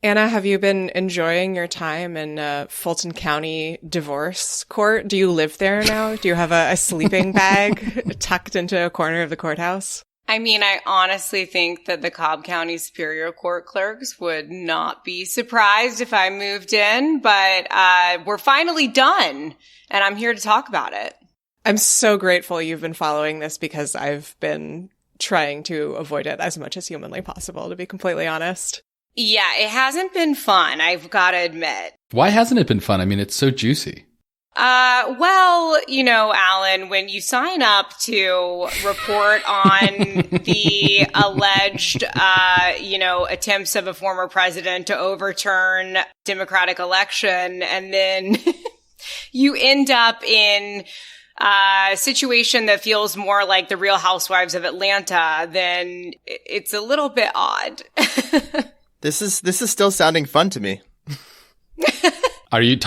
Anna, have you been enjoying your time in Fulton County divorce court? Do you live there now? Do you have a sleeping bag tucked into a corner of the courthouse? I mean, I honestly think that the Cobb County Superior Court clerks would not be surprised if I moved in, but we're finally done, and I'm here to talk about it. I'm so grateful you've been following this because I've been trying to avoid it as much as humanly possible, to be completely honest. Yeah, it hasn't been fun, I've got to admit. Why hasn't it been fun? I mean, it's so juicy. Well, you know, Alan, when you sign up to report on the alleged, attempts of a former president to overturn Democratic election, and then you end up in a situation that feels more like the Real Housewives of Atlanta, then it's a little bit odd. This is still sounding fun to me. Are you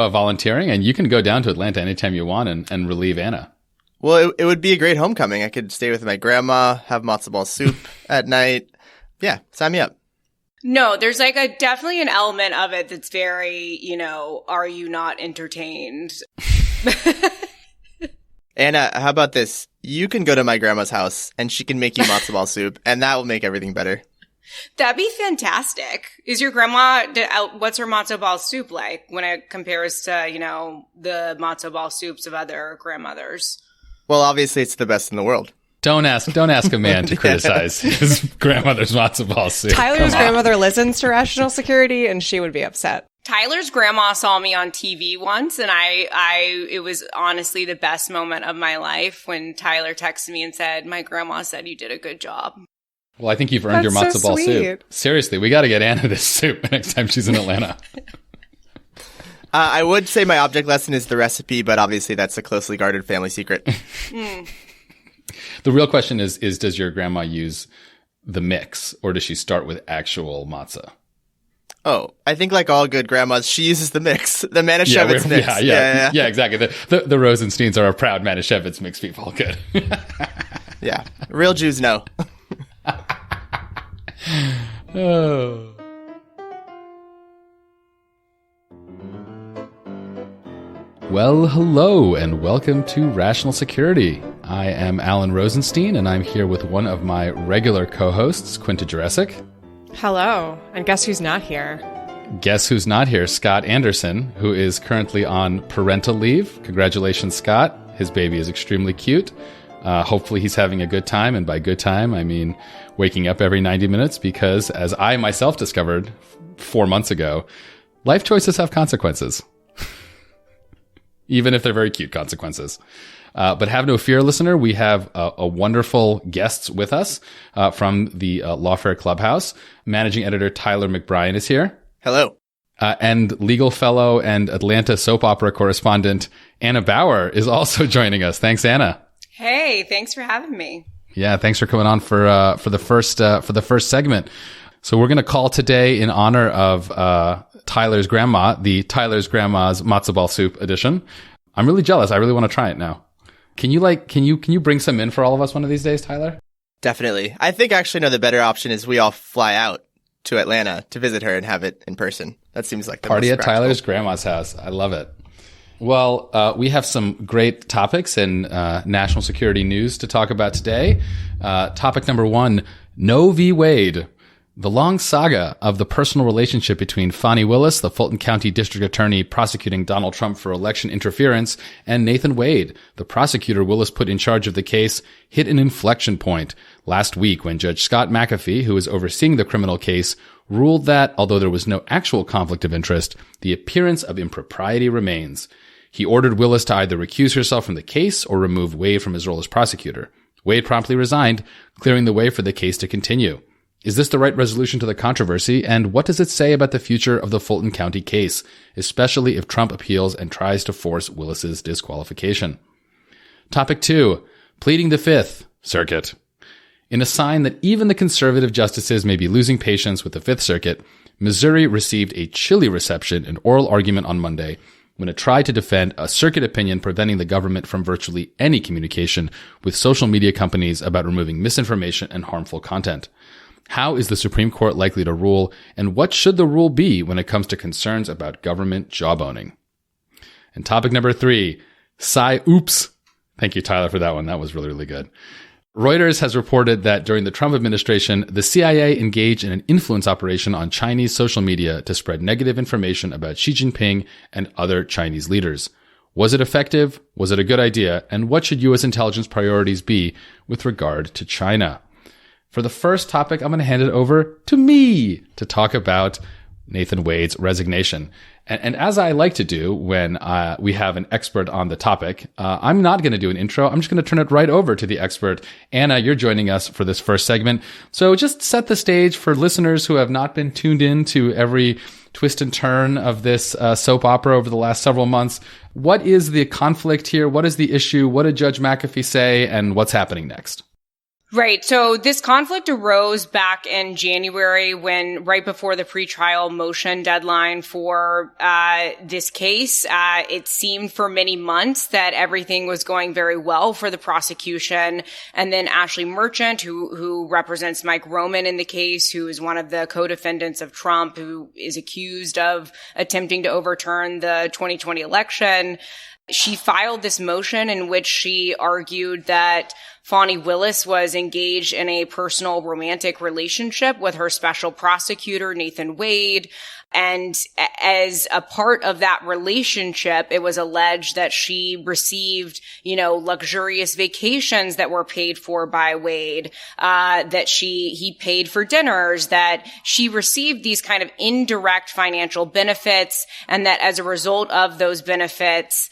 volunteering? And you can go down to Atlanta anytime you want and relieve Anna. Well, it would be a great homecoming. I could stay with my grandma, have matzo ball soup at night. Yeah, sign me up. No, there's definitely an element of it that's very, are you not entertained? Anna, how about this? You can go to my grandma's house and she can make you matzo ball soup, and that will make everything better. That'd be fantastic. Is your grandma, what's her matzo ball soup like when it compares to, the matzo ball soups of other grandmothers? Well, obviously it's the best in the world. Don't ask a man to criticize his grandmother's matzo ball soup. Tyler's grandmother listens to Rational Security and she would be upset. Tyler's grandma saw me on TV once, and it was honestly the best moment of my life when Tyler texted me and said, "My grandma said you did a good job." Well, I think you've earned your matzo ball soup. Seriously, we got to get Anna this soup next time she's in Atlanta. I would say my object lesson is the recipe, but obviously that's a closely guarded family secret. The real question is does your grandma use the mix, or does she start with actual matzah? Oh, I think like all good grandmas, she uses the mix, the Manischewitz mix. Yeah, exactly. The Rosensteins are a proud Manischewitz mix people. Good. Yeah, real Jews know. Oh. Well, hello, and welcome to Rational Security. I am Alan Rosenstein, and I'm here with one of my regular co-hosts, Quint Jurassic. Hello, and guess who's not here? Guess who's not here? Scott Anderson, who is currently on parental leave. Congratulations, Scott. His baby is extremely cute. Hopefully he's having a good time, and by good time, I mean waking up every 90 minutes because, as I myself discovered 4 months ago, life choices have consequences. Even if they're very cute consequences. But have no fear, listener. We have a wonderful guests with us from the Lawfare Clubhouse. Managing editor Tyler McBrien is here. Hello. And legal fellow and Atlanta soap opera correspondent Anna Bauer is also joining us. Thanks, Anna. Hey, thanks for having me. Yeah, thanks for coming on for the first segment. So we're going to call today in honor of Tyler's grandma, the Tyler's grandma's matzo ball soup edition. I'm really jealous. I really want to try it now. Can you bring some in for all of us one of these days, Tyler? Definitely. I think actually the better option is we all fly out to Atlanta to visit her and have it in person. That seems like the party most at practical. Tyler's grandma's house. I love it. Well, we have some great topics and national security news to talk about today. Topic number 1, Roe v. Wade. The long saga of the personal relationship between Fani Willis, the Fulton County District Attorney prosecuting Donald Trump for election interference, and Nathan Wade, the prosecutor Willis put in charge of the case, hit an inflection point last week when Judge Scott McAfee, who is overseeing the criminal case, ruled that, although there was no actual conflict of interest, the appearance of impropriety remains. He ordered Willis to either recuse herself from the case or remove Wade from his role as prosecutor. Wade promptly resigned, clearing the way for the case to continue. Is this the right resolution to the controversy, and what does it say about the future of the Fulton County case, especially if Trump appeals and tries to force Willis's disqualification? Topic 2, pleading the Fifth Circuit. In a sign that even the conservative justices may be losing patience with the Fifth Circuit, Missouri received a chilly reception in oral argument on Monday when it tried to defend a circuit opinion preventing the government from virtually any communication with social media companies about removing misinformation and harmful content. How is the Supreme Court likely to rule, and what should the rule be when it comes to concerns about government jawboning? And topic number 3, oops. Thank you, Tyler, for that one. That was really, really good. Reuters has reported that during the Trump administration, the CIA engaged in an influence operation on Chinese social media to spread negative information about Xi Jinping and other Chinese leaders. Was it effective? Was it a good idea? And what should U.S. intelligence priorities be with regard to China? For the first topic, I'm going to hand it over to me to talk about Nathan Wade's resignation. And as I like to do when we have an expert on the topic, I'm not going to do an intro. I'm just going to turn it right over to the expert. Anna, you're joining us for this first segment. So just set the stage for listeners who have not been tuned in to every twist and turn of this soap opera over the last several months. What is the conflict here? What is the issue? What did Judge McAfee say? And what's happening next? Right. So this conflict arose back in January when, right before the pretrial motion deadline for this case, it seemed for many months that everything was going very well for the prosecution. And then Ashley Merchant, who represents Mike Roman in the case, who is one of the co-defendants of Trump, who is accused of attempting to overturn the 2020 election, she filed this motion in which she argued that Fani Willis was engaged in a personal romantic relationship with her special prosecutor, Nathan Wade. And as a part of that relationship, it was alleged that she received, luxurious vacations that were paid for by Wade, that he paid for dinners, that she received these kind of indirect financial benefits, and that as a result of those benefits,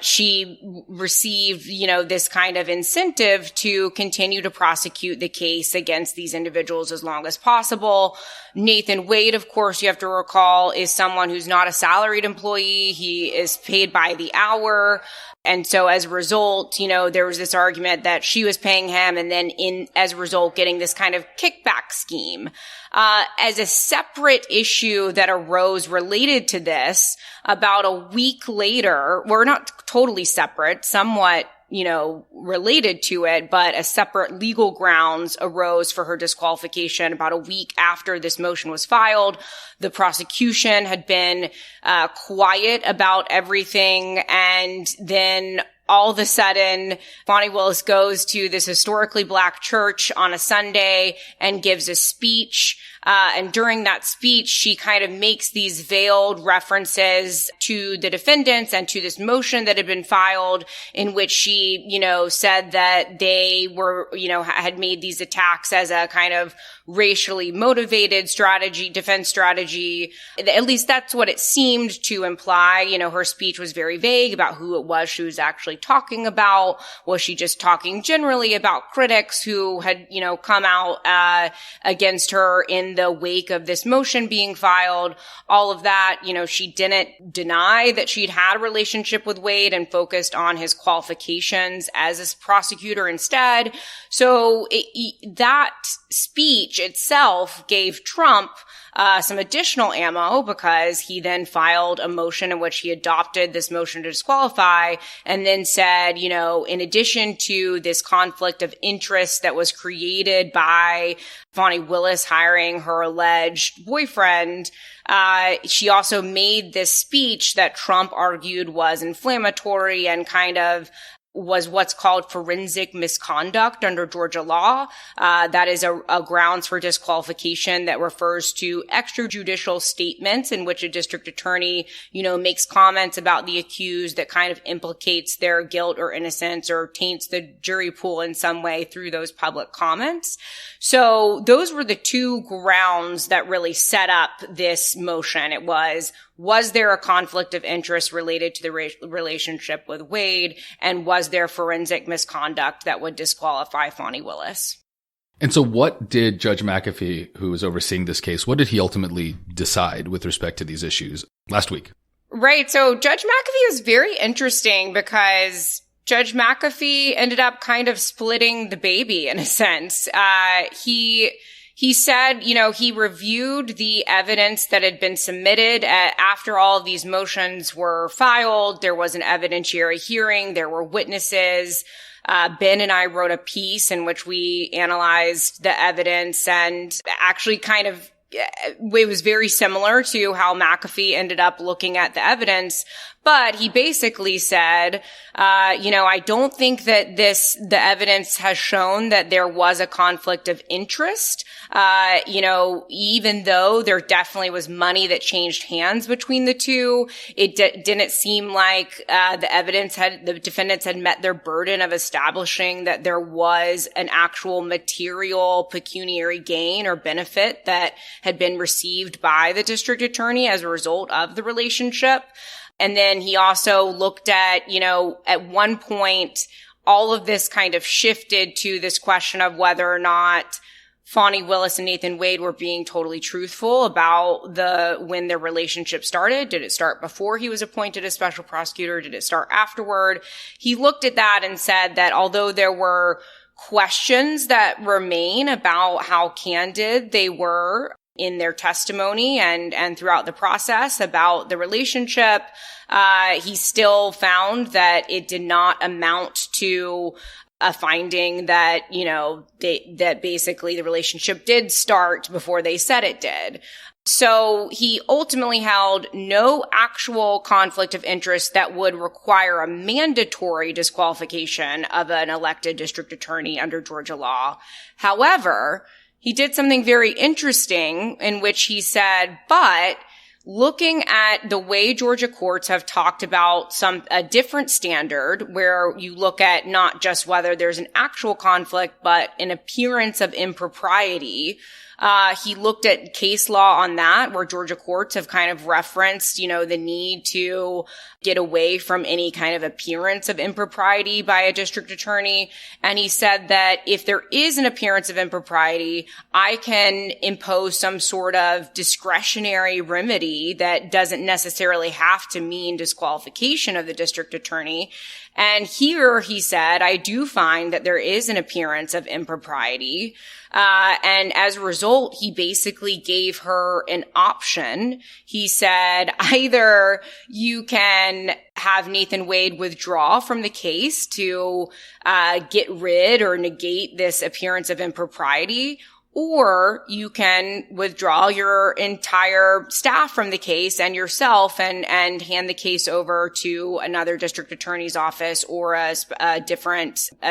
she received, this kind of incentive to continue to prosecute the case against these individuals as long as possible. Nathan Wade, of course, you have to recall, is someone who's not a salaried employee. He is paid by the hour. And so as a result, there was this argument that she was paying him and then as a result, getting this kind of kickback scheme. As a separate issue that arose related to this, about a week later, we're not totally separate, somewhat related to it, but a separate legal grounds arose for her disqualification about a week after this motion was filed. The prosecution had been quiet about everything, and then all of a sudden, Fani Willis goes to this historically Black church on a Sunday and gives a speech. And during that speech, she kind of makes these veiled references to the defendants and to this motion that had been filed, in which she, said that they were, had made these attacks as a kind of racially motivated defense strategy. At least that's what it seemed to imply. Her speech was very vague about who it was she was actually talking about. Was she just talking generally about critics who had, come out against her in the wake of this motion being filed? All of that, she didn't deny that she'd had a relationship with Wade and focused on his qualifications as a prosecutor instead. So that speech itself gave Trump some additional ammo, because he then filed a motion in which he adopted this motion to disqualify and then said, in addition to this conflict of interest that was created by Fani Willis hiring her alleged boyfriend, she also made this speech that Trump argued was inflammatory and kind of was what's called forensic misconduct under Georgia law. That is a grounds for disqualification that refers to extrajudicial statements in which a district attorney, makes comments about the accused that kind of implicates their guilt or innocence or taints the jury pool in some way through those public comments. So those were the two grounds that really set up this motion. It was there a conflict of interest related to the relationship with Wade, and was there forensic misconduct that would disqualify Fani Willis? And so what did Judge McAfee, who was overseeing this case, what did he ultimately decide with respect to these issues last week? Right. So Judge McAfee is very interesting because Judge McAfee ended up kind of splitting the baby in a sense. He said, he reviewed the evidence that had been submitted after all of these motions were filed. There was an evidentiary hearing. There were witnesses. Ben and I wrote a piece in which we analyzed the evidence and actually it was very similar to how McAfee ended up looking at the evidence. But he basically said, I don't think that the evidence has shown that there was a conflict of interest. Even though there definitely was money that changed hands between the two, it didn't seem like the defendants had met their burden of establishing that there was an actual material pecuniary gain or benefit that had been received by the district attorney as a result of the relationship. And then he also looked at, at one point, all of this kind of shifted to this question of whether or not Fani Willis and Nathan Wade were being totally truthful about when their relationship started. Did it start before he was appointed as special prosecutor? Did it start afterward? He looked at that and said that although there were questions that remain about how candid they were in their testimony and throughout the process about the relationship, he still found that it did not amount to a finding that, that basically the relationship did start before they said it did. So he ultimately held no actual conflict of interest that would require a mandatory disqualification of an elected district attorney under Georgia law. However, he did something very interesting in which he said, but looking at the way Georgia courts have talked about a different standard where you look at not just whether there's an actual conflict, but an appearance of impropriety. He looked at case law on that, where Georgia courts have kind of referenced, the need to get away from any kind of appearance of impropriety by a district attorney. And he said that if there is an appearance of impropriety, I can impose some sort of discretionary remedy that doesn't necessarily have to mean disqualification of the district attorney. And here, he said, I do find that there is an appearance of impropriety. And as a result, he basically gave her an option. He said, either you can have Nathan Wade withdraw from the case to get rid or negate this appearance of impropriety, or you can withdraw your entire staff from the case and yourself and hand the case over to another district attorney's office or a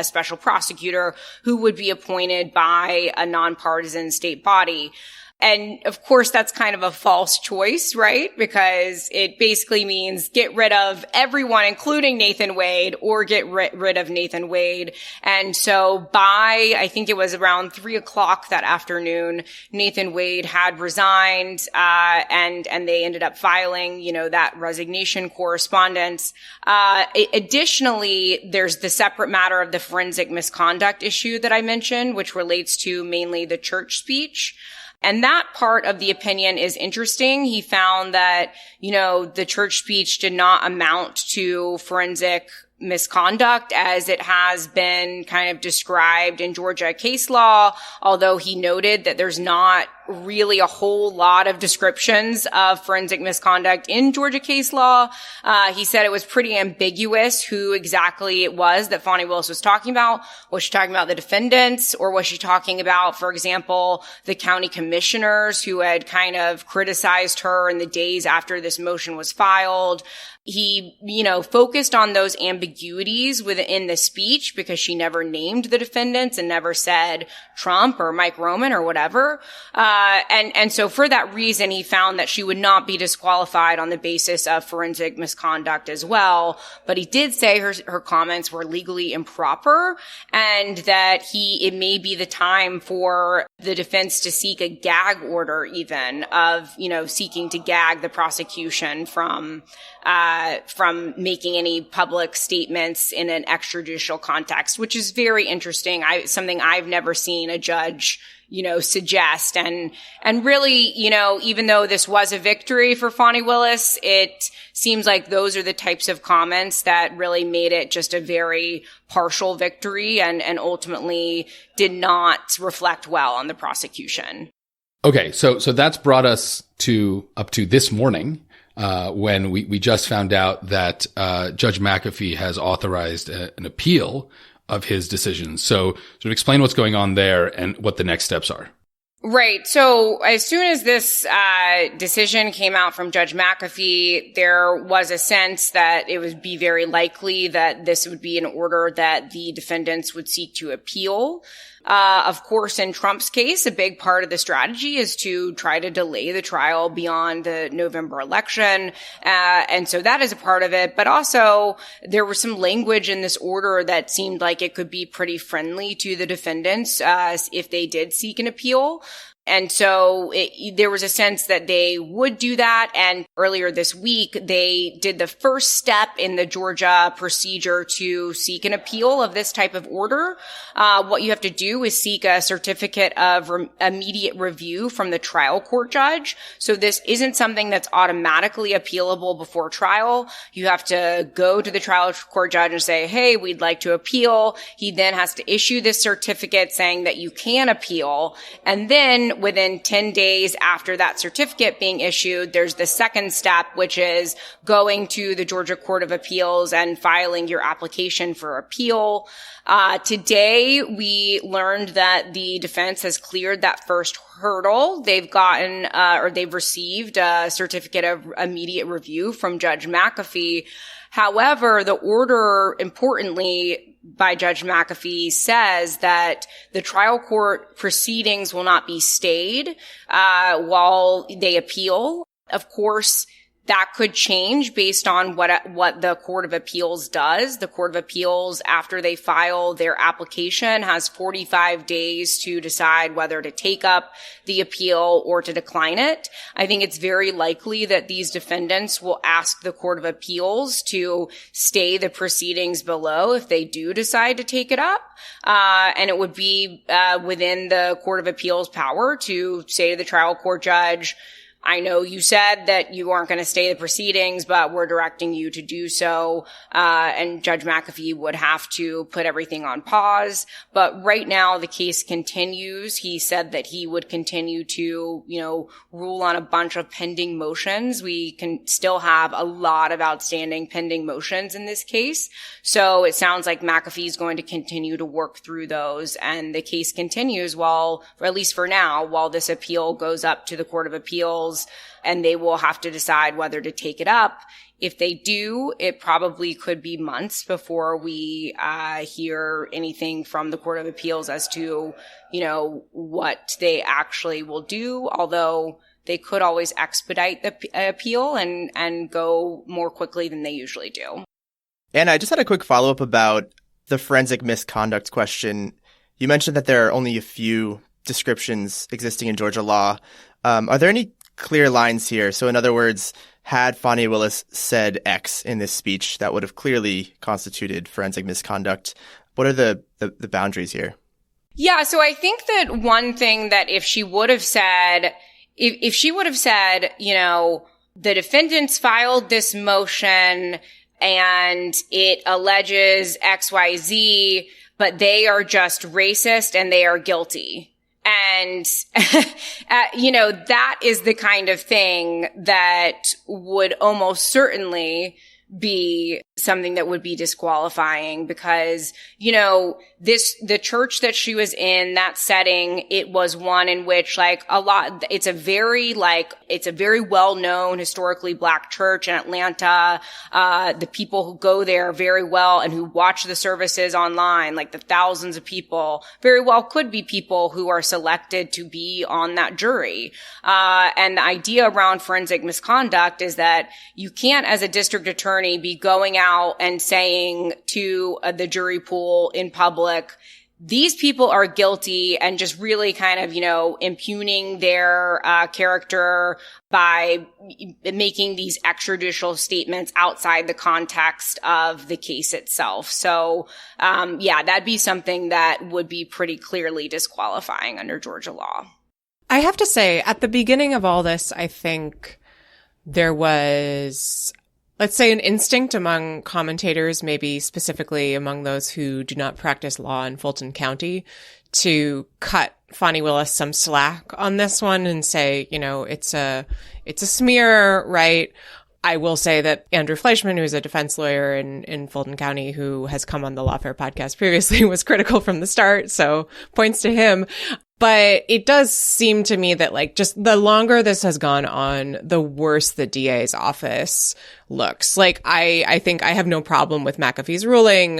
special prosecutor who would be appointed by a nonpartisan state body. And of course, that's kind of a false choice, right? Because it basically means get rid of everyone, including Nathan Wade, or get rid of Nathan Wade. And so I think it was around 3:00 that afternoon, Nathan Wade had resigned, and they ended up filing, that resignation correspondence. Additionally, there's the separate matter of the forensic misconduct issue that I mentioned, which relates to mainly the church speech. And that part of the opinion is interesting. He found that, the church speech did not amount to forensic misconduct as it has been kind of described in Georgia case law, although he noted that there's not really a whole lot of descriptions of forensic misconduct in Georgia case law. He said it was pretty ambiguous who exactly it was that Fani Willis was talking about. Was she talking about the defendants, or was she talking about, for example, the county commissioners who had kind of criticized her in the days after this motion was filed? He, focused on those ambiguities within the speech because she never named the defendants and never said Trump or Mike Roman or whatever. And so for that reason, he found that she would not be disqualified on the basis of forensic misconduct as well. But he did say her comments were legally improper, and that it may be the time for the defense to seek a gag order, even of, seeking to gag the prosecution from making any public statements in an extrajudicial context, which is very interesting. Something I've never seen a judge, suggest. And really, even though this was a victory for Fani Willis, it seems like those are the types of comments that really made it just a very partial victory and ultimately did not reflect well on the prosecution. Okay. So that's brought us up to this morning. When we just found out that Judge McAfee has authorized an appeal of his decisions. So sort of explain what's going on there and what the next steps are. Right. So as soon as this decision came out from Judge McAfee, there was a sense that it would be very likely that this would be an order that the defendants would seek to appeal. Of course, in Trump's case, a big part of the strategy is to try to delay the trial beyond the November election. And so that is a part of it. But also, there was some language in this order that seemed like it could be pretty friendly to the defendants if they did seek an appeal. And so there was a sense that they would do that. And earlier this week, they did the first step in the Georgia procedure to seek an appeal of this type of order. What you have to do is seek a certificate of immediate review from the trial court judge. So this isn't something that's automatically appealable before trial. You have to go to the trial court judge and say, hey, we'd like to appeal. He then has to issue this certificate saying that you can appeal. And then within 10 days after that certificate being issued, there's the second step, which is going to the Georgia Court of Appeals and filing your application for appeal. Today, we learned that the defense has cleared that first hurdle. They've gotten, or they've received a certificate of immediate review from Judge McAfee. However, the order, importantly, by Judge McAfee says that the trial court proceedings will not be stayed while they appeal. Of course, that could change based on what the Court of Appeals does. The Court of Appeals, after they file their application, has 45 days to decide whether to take up the appeal or to decline it. I think it's very likely that these defendants will ask the Court of Appeals to stay the proceedings below if they do decide to take it up. And it would be within the Court of Appeals' power to say to the trial court judge, I know you said that you aren't going to stay the proceedings, but we're directing you to do so. And Judge McAfee would have to put everything on pause. But right now, the case continues. He said that he would continue to, rule on a bunch of pending motions. We can still have a lot of outstanding pending motions in this case. So it sounds like McAfee is going to continue to work through those. And the case continues or at least for now, while this appeal goes up to the Court of Appeals. And they will have to decide whether to take it up. If they do, it probably could be months before we hear anything from the Court of Appeals as to, what they actually will do, although they could always expedite the appeal and go more quickly than they usually do. And I just had a quick follow-up about the forensic misconduct question. You mentioned that there are only a few descriptions existing in Georgia law. Are there any clear lines here? So in other words, had Fani Willis said X in this speech, that would have clearly constituted forensic misconduct. What are the boundaries here? Yeah, so I think that one thing that if she would have said, the defendants filed this motion and it alleges XYZ, but they are just racist and they are guilty. And, that is the kind of thing that would almost certainly be something that would be disqualifying because, the church that she was in, that setting, it was one in which it's a very well-known historically Black church in Atlanta. The people who go there very well and who watch the services online, like the thousands of people, very well could be people who are selected to be on that jury. And the idea around forensic misconduct is that you can't, as a district attorney, be going out and saying to the jury pool in public, these people are guilty, and just really kind of, impugning their character by making these extrajudicial statements outside the context of the case itself. So, that'd be something that would be pretty clearly disqualifying under Georgia law. I have to say, at the beginning of all this, I think there was, let's say, an instinct among commentators, maybe specifically among those who do not practice law in Fulton County, to cut Fani Willis some slack on this one and say, it's a smear, right? I will say that Andrew Fleischman, who is a defense lawyer in Fulton County, who has come on the Lawfare podcast previously, was critical from the start. So points to him. But it does seem to me that like just the longer this has gone on, the worse the DA's office looks. Like I think I have no problem with McAfee's ruling.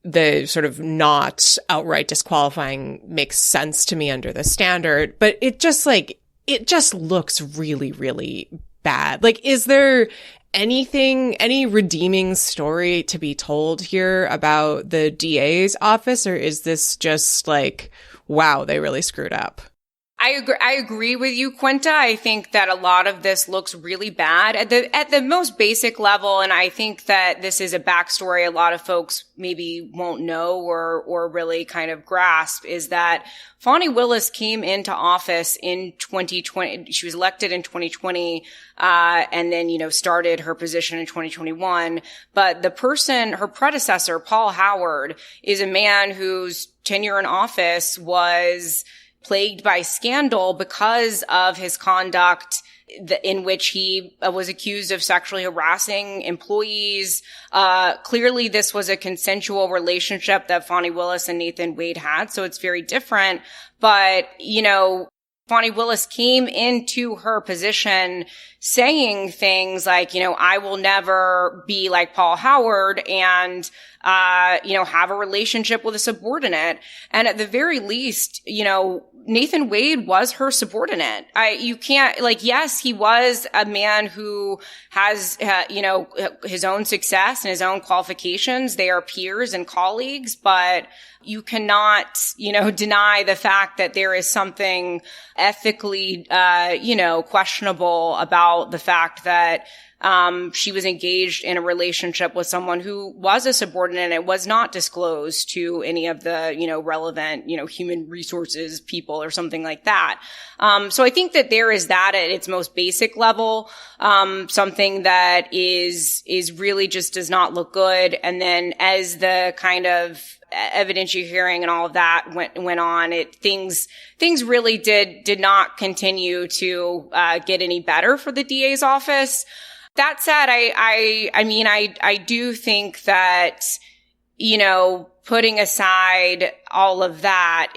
The sort of not outright disqualifying makes sense to me under the standard, but it just looks really, really bad. Like, is there any redeeming story to be told here about the DA's office, or is this just like, wow, they really screwed up? I agree with you, Quinta. I think that a lot of this looks really bad at the most basic level. And I think that this is a backstory a lot of folks maybe won't know or really kind of grasp, is that Fani Willis came into office in 2020. She was elected in 2020, and then, started her position in 2021. But her predecessor, Paul Howard, is a man whose tenure in office was plagued by scandal because of his conduct in which he was accused of sexually harassing employees. Clearly, this was a consensual relationship that Fani Willis and Nathan Wade had, so it's very different. But, Fani Willis came into her position saying things like, I will never be like Paul Howard and, have a relationship with a subordinate. And at the very least, Nathan Wade was her subordinate. Yes, he was a man who has, his own success and his own qualifications. They are peers and colleagues, but you cannot, deny the fact that there is something ethically, questionable about the fact that she was engaged in a relationship with someone who was a subordinate and it was not disclosed to any of the, relevant, human resources people or something like that. So I think that there is that at its most basic level, something that is really just does not look good. And then as the kind of evidentiary hearing and all of that went on, things really did not continue to get any better for the DA's office. That said, I do think that, putting aside all of that,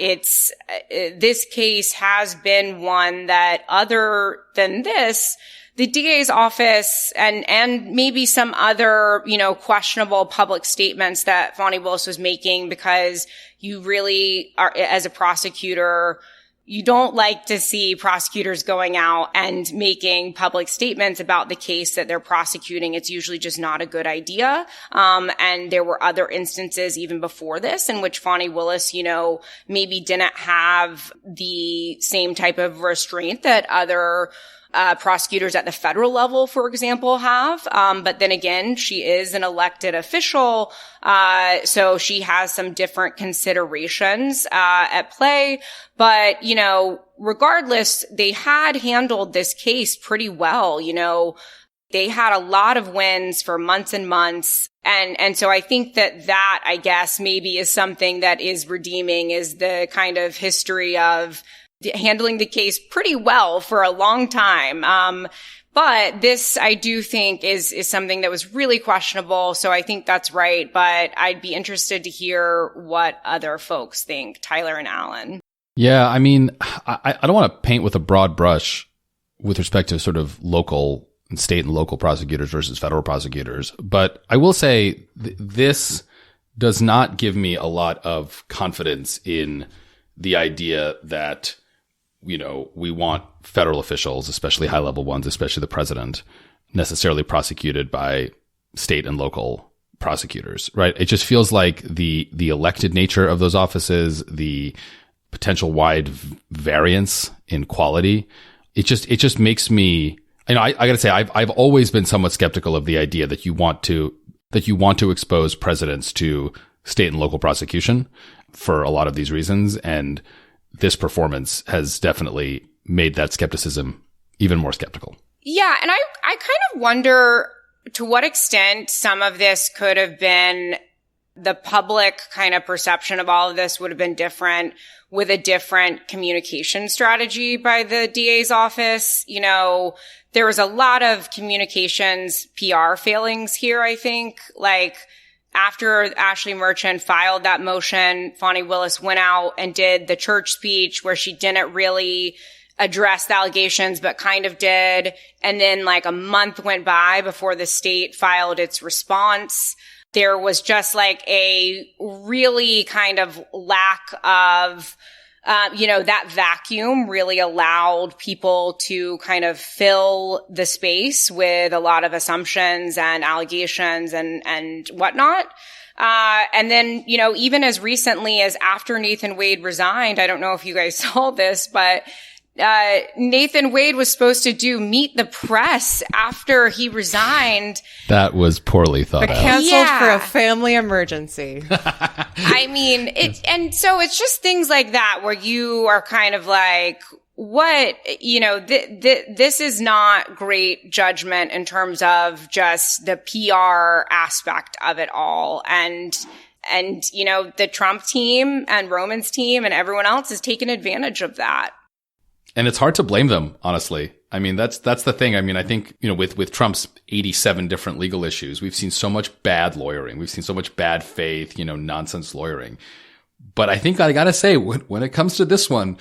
this case has been one that other than this, the DA's office and maybe some other, questionable public statements that Fani Willis was making, because you really are, as a prosecutor, you don't like to see prosecutors going out and making public statements about the case that they're prosecuting. It's usually just not a good idea. And there were other instances even before this in which Fani Willis, maybe didn't have the same type of restraint that other prosecutors at the federal level, for example, have. But then again, she is an elected official. So she has some different considerations, at play. But, regardless, they had handled this case pretty well. They had a lot of wins for months and months. And so I think that I guess maybe is something that is redeeming, is the kind of history of handling the case pretty well for a long time. But this, I do think, is something that was really questionable. So I think that's right. But I'd be interested to hear what other folks think, Tyler and Alan. Yeah, I mean, I don't want to paint with a broad brush with respect to sort of local and state and local prosecutors versus federal prosecutors. But I will say this does not give me a lot of confidence in the idea that, we want federal officials, especially high-level ones, especially the president, necessarily prosecuted by state and local prosecutors, right? It just feels like the elected nature of those offices, the potential wide variance in quality, it just makes me, I gotta say, I've always been somewhat skeptical of the idea that you want to expose presidents to state and local prosecution for a lot of these reasons. And this performance has definitely made that skepticism even more skeptical. Yeah. And I kind of wonder to what extent some of this could have been the public kind of perception of all of this would have been different with a different communication strategy by the DA's office. You know, there was a lot of communications PR failings here, I think. Like, after Ashley Merchant filed that motion, Fani Willis went out and did the church speech where she didn't really address the allegations, but kind of did. And then like a month went by before the state filed its response. There was just like a really kind of lack of, that vacuum really allowed people to kind of fill the space with a lot of assumptions and allegations and whatnot. And then, even as recently as after Nathan Wade resigned, I don't know if you guys saw this, but Nathan Wade was supposed to meet the press after he resigned. That was poorly thought out. Canceled for a family emergency. I mean, so it's just things like that where you are kind of like, what, this is not great judgment in terms of just the PR aspect of it all. And the Trump team and Roman's team and everyone else is taking advantage of that. And it's hard to blame them, honestly. I mean, that's the thing. I mean, I think, with Trump's 87 different legal issues, we've seen so much bad lawyering. We've seen so much bad faith, nonsense lawyering. But I think I got to say, when it comes to this one,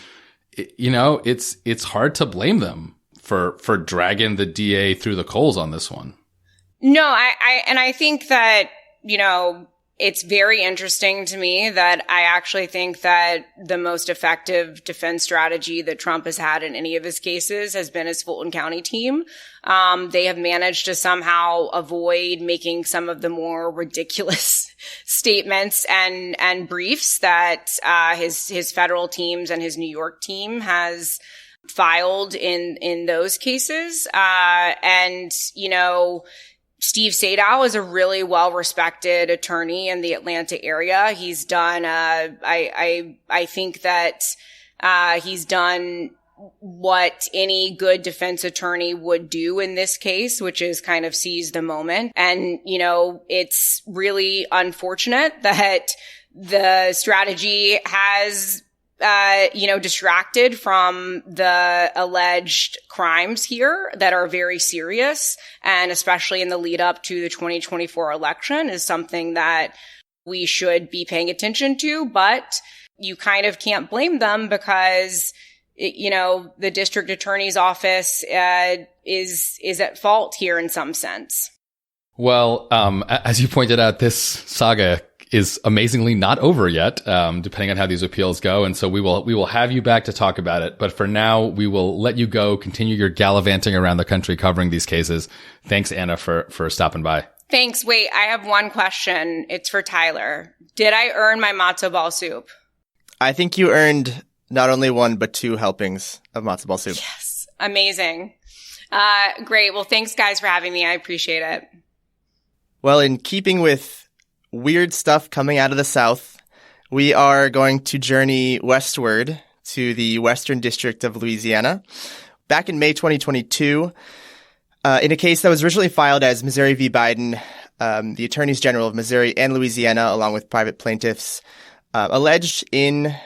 it's hard to blame them for dragging the DA through the coals on this one. No, I think that, it's very interesting to me that I actually think that the most effective defense strategy that Trump has had in any of his cases has been his Fulton County team. They have managed to somehow avoid making some of the more ridiculous statements and briefs that his federal teams and his New York team has filed in those cases. Steve Sadow is a really well-respected attorney in the Atlanta area. He's done, I think that, he's done what any good defense attorney would do in this case, which is kind of seize the moment. And, it's really unfortunate that the strategy has distracted from the alleged crimes here that are very serious, and especially in the lead up to the 2024 election is something that we should be paying attention to, but you kind of can't blame them because, the district attorney's office is at fault here in some sense. Well, as you pointed out, this saga is amazingly not over yet, depending on how these appeals go. And so we will have you back to talk about it. But for now, we will let you go, continue your gallivanting around the country covering these cases. Thanks, Anna, for stopping by. Thanks. Wait, I have one question. It's for Tyler. Did I earn my matzo ball soup? I think you earned not only one, but 2 helpings of matzo ball soup. Yes. Amazing. Great. Well, thanks, guys, for having me. I appreciate it. Well, in keeping with weird stuff coming out of the South, we are going to journey westward to the Western District of Louisiana. Back in May 2022, in a case that was originally filed as Missouri v. Biden, the attorneys general of Missouri and Louisiana, along with private plaintiffs, alleged in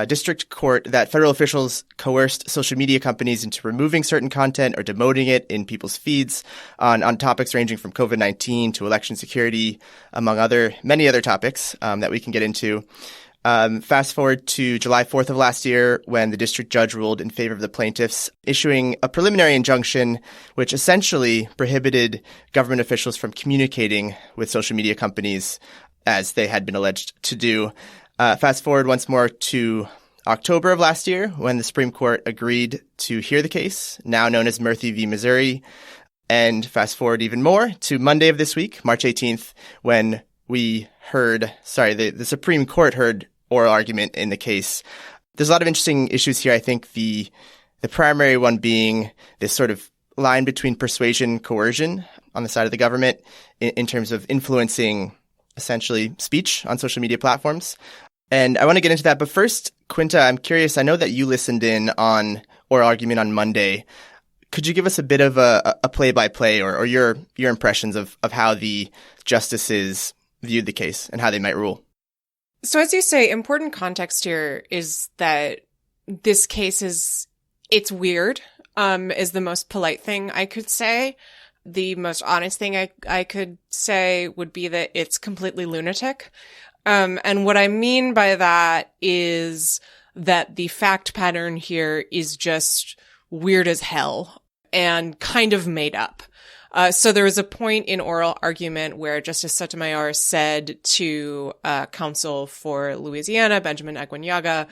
district court that federal officials coerced social media companies into removing certain content or demoting it in people's feeds on topics ranging from COVID-19 to election security, among many other topics that we can get into. Fast forward to July 4th of last year, when the district judge ruled in favor of the plaintiffs, issuing a preliminary injunction which essentially prohibited government officials from communicating with social media companies as they had been alleged to do. Fast forward once more to October of last year, when the Supreme Court agreed to hear the case, now known as Murphy v. Missouri. And fast forward even more to Monday of this week, March 18th, when the Supreme Court heard oral argument in the case. There's a lot of interesting issues here. I think the primary one being this sort of line between persuasion, coercion on the side of the government in terms of influencing essentially speech on social media platforms. And I want to get into that. But first, Quinta, I'm curious. I know that you listened in on oral argument on Monday. Could you give us a bit of a play-by-play or your impressions of how the justices viewed the case and how they might rule. So as you say, important context here is that this case it's weird, is the most polite thing I could say. The most honest thing I could say would be that it's completely lunatic. And what I mean by that is that the fact pattern here is just weird as hell and kind of made up. So there was a point in oral argument where Justice Sotomayor said to counsel for Louisiana, Benjamin Aguinaldo,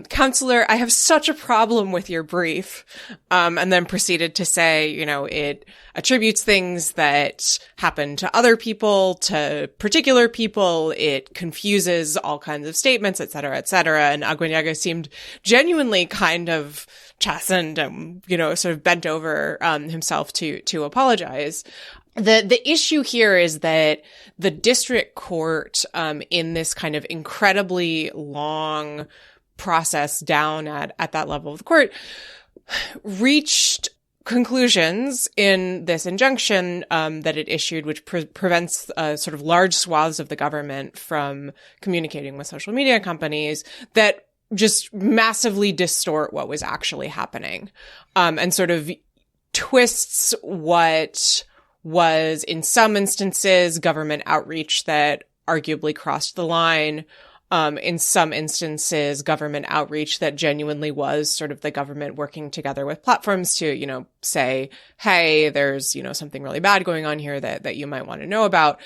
"Counselor, I have such a problem with your brief," and then proceeded to say, it attributes things that happen to other people to particular people. It confuses all kinds of statements, et cetera, et cetera. And Aguinaldo seemed genuinely kind of chastened and, sort of bent over himself to apologize. The issue here is that the district court, in this kind of incredibly long process down at that level of the court, reached conclusions in this injunction that it issued, which prevents sort of large swaths of the government from communicating with social media companies, that just massively distort what was actually happening, and sort of twists what was in some instances government outreach that arguably crossed the line. In some instances, government outreach that genuinely was sort of the government working together with platforms to, say, hey, there's, something really bad going on here that you might want to know about,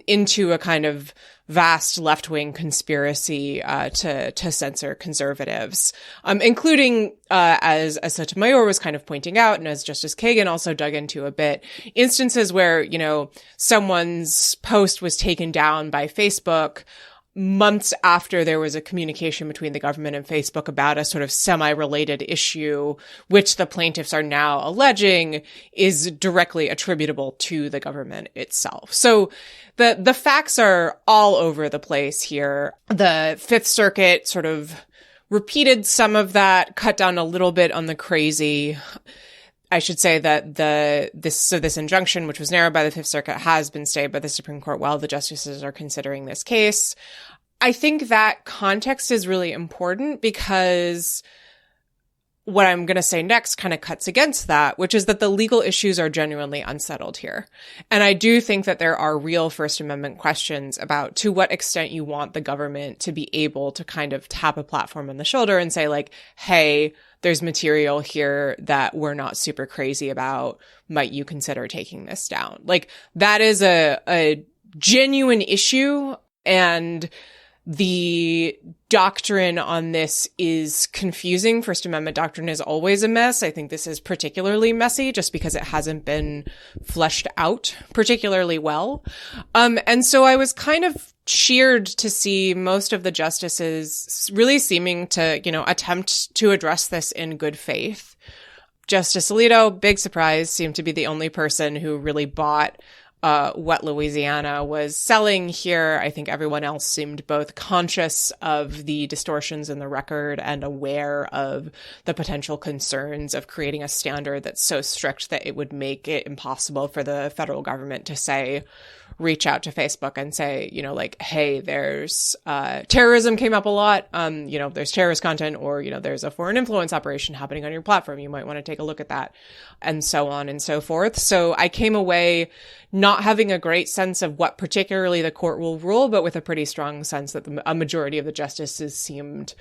into a kind of vast left-wing conspiracy to censor conservatives, including, as Sotomayor was kind of pointing out, and as Justice Kagan also dug into a bit, instances where, someone's post was taken down by Facebook months after there was a communication between the government and Facebook about a sort of semi-related issue, which the plaintiffs are now alleging is directly attributable to the government itself. So the facts are all over the place here. The Fifth Circuit sort of repeated some of that, cut down a little bit on the crazy. I should say that this injunction, which was narrowed by the Fifth Circuit, has been stayed by the Supreme Court while the justices are considering this case. I think that context is really important because what I'm going to say next kind of cuts against that, which is that the legal issues are genuinely unsettled here. And I do think that there are real First Amendment questions about to what extent you want the government to be able to kind of tap a platform on the shoulder and say, like, hey, there's material here that we're not super crazy about. Might you consider taking this down? Like, that is a genuine issue, and the doctrine on this is confusing. First Amendment doctrine is always a mess. I think this is particularly messy just because it hasn't been fleshed out particularly well. And so I was kind of cheered to see most of the justices really seeming to, attempt to address this in good faith. Justice Alito, big surprise, seemed to be the only person who really bought what Louisiana was selling here. I think everyone else seemed both conscious of the distortions in the record and aware of the potential concerns of creating a standard that's so strict that it would make it impossible for the federal government to say, reach out to Facebook and say, hey, there's terrorism came up a lot. There's terrorist content, or, there's a foreign influence operation happening on your platform. You might want to take a look at that, and so on and so forth. So I came away not having a great sense of what particularly the court will rule, but with a pretty strong sense that a majority of the justices seemed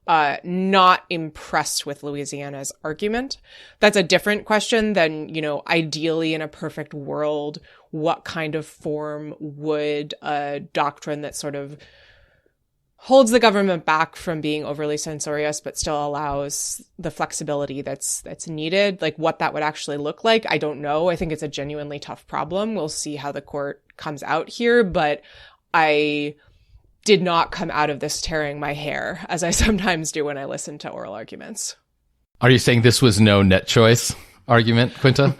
not impressed with Louisiana's argument. That's a different question than, ideally in a perfect world, what kind of form would a doctrine that sort of holds the government back from being overly censorious, but still allows the flexibility that's needed, like what that would actually look like? I don't know. I think it's a genuinely tough problem. We'll see how the court comes out here, but I did not come out of this tearing my hair, as I sometimes do when I listen to oral arguments. Are you saying this was no net choice argument, Quinta?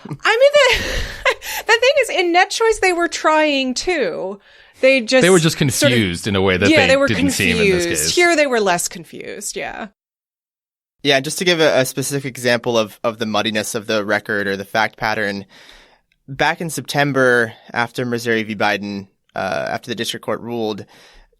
The thing is, in net choice, they were trying too. They were just confused in a way that they were didn't seem in this case. Here, they were less confused, yeah. Yeah, just to give a specific example of the muddiness of the record or the fact pattern, back in September, after Missouri v. Biden after the district court ruled,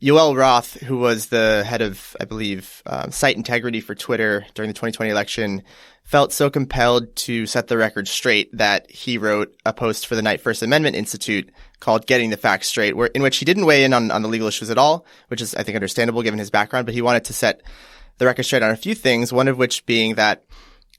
Yoel Roth, who was the head of, I believe, site integrity for Twitter during the 2020 election, felt so compelled to set the record straight that he wrote a post for the Knight First Amendment Institute called Getting the Facts Straight, in which he didn't weigh in on the legal issues at all, which is, I think, understandable given his background, but he wanted to set the record straight on a few things, one of which being that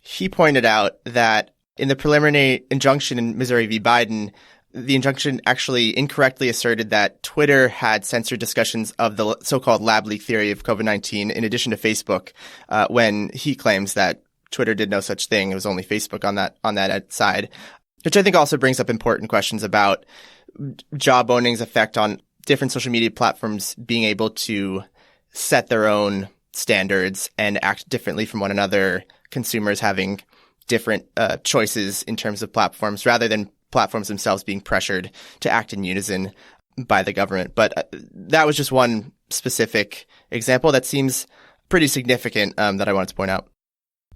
he pointed out that in the preliminary injunction in Missouri v. Biden, the injunction actually incorrectly asserted that Twitter had censored discussions of the so-called lab leak theory of COVID-19 in addition to Facebook, when he claims that Twitter did no such thing. It was only Facebook on that side, which I think also brings up important questions about job owning's effect on different social media platforms being able to set their own standards and act differently from one another, consumers having different choices in terms of platforms rather than platforms themselves being pressured to act in unison by the government. But that was just one specific example that seems pretty significant that I wanted to point out.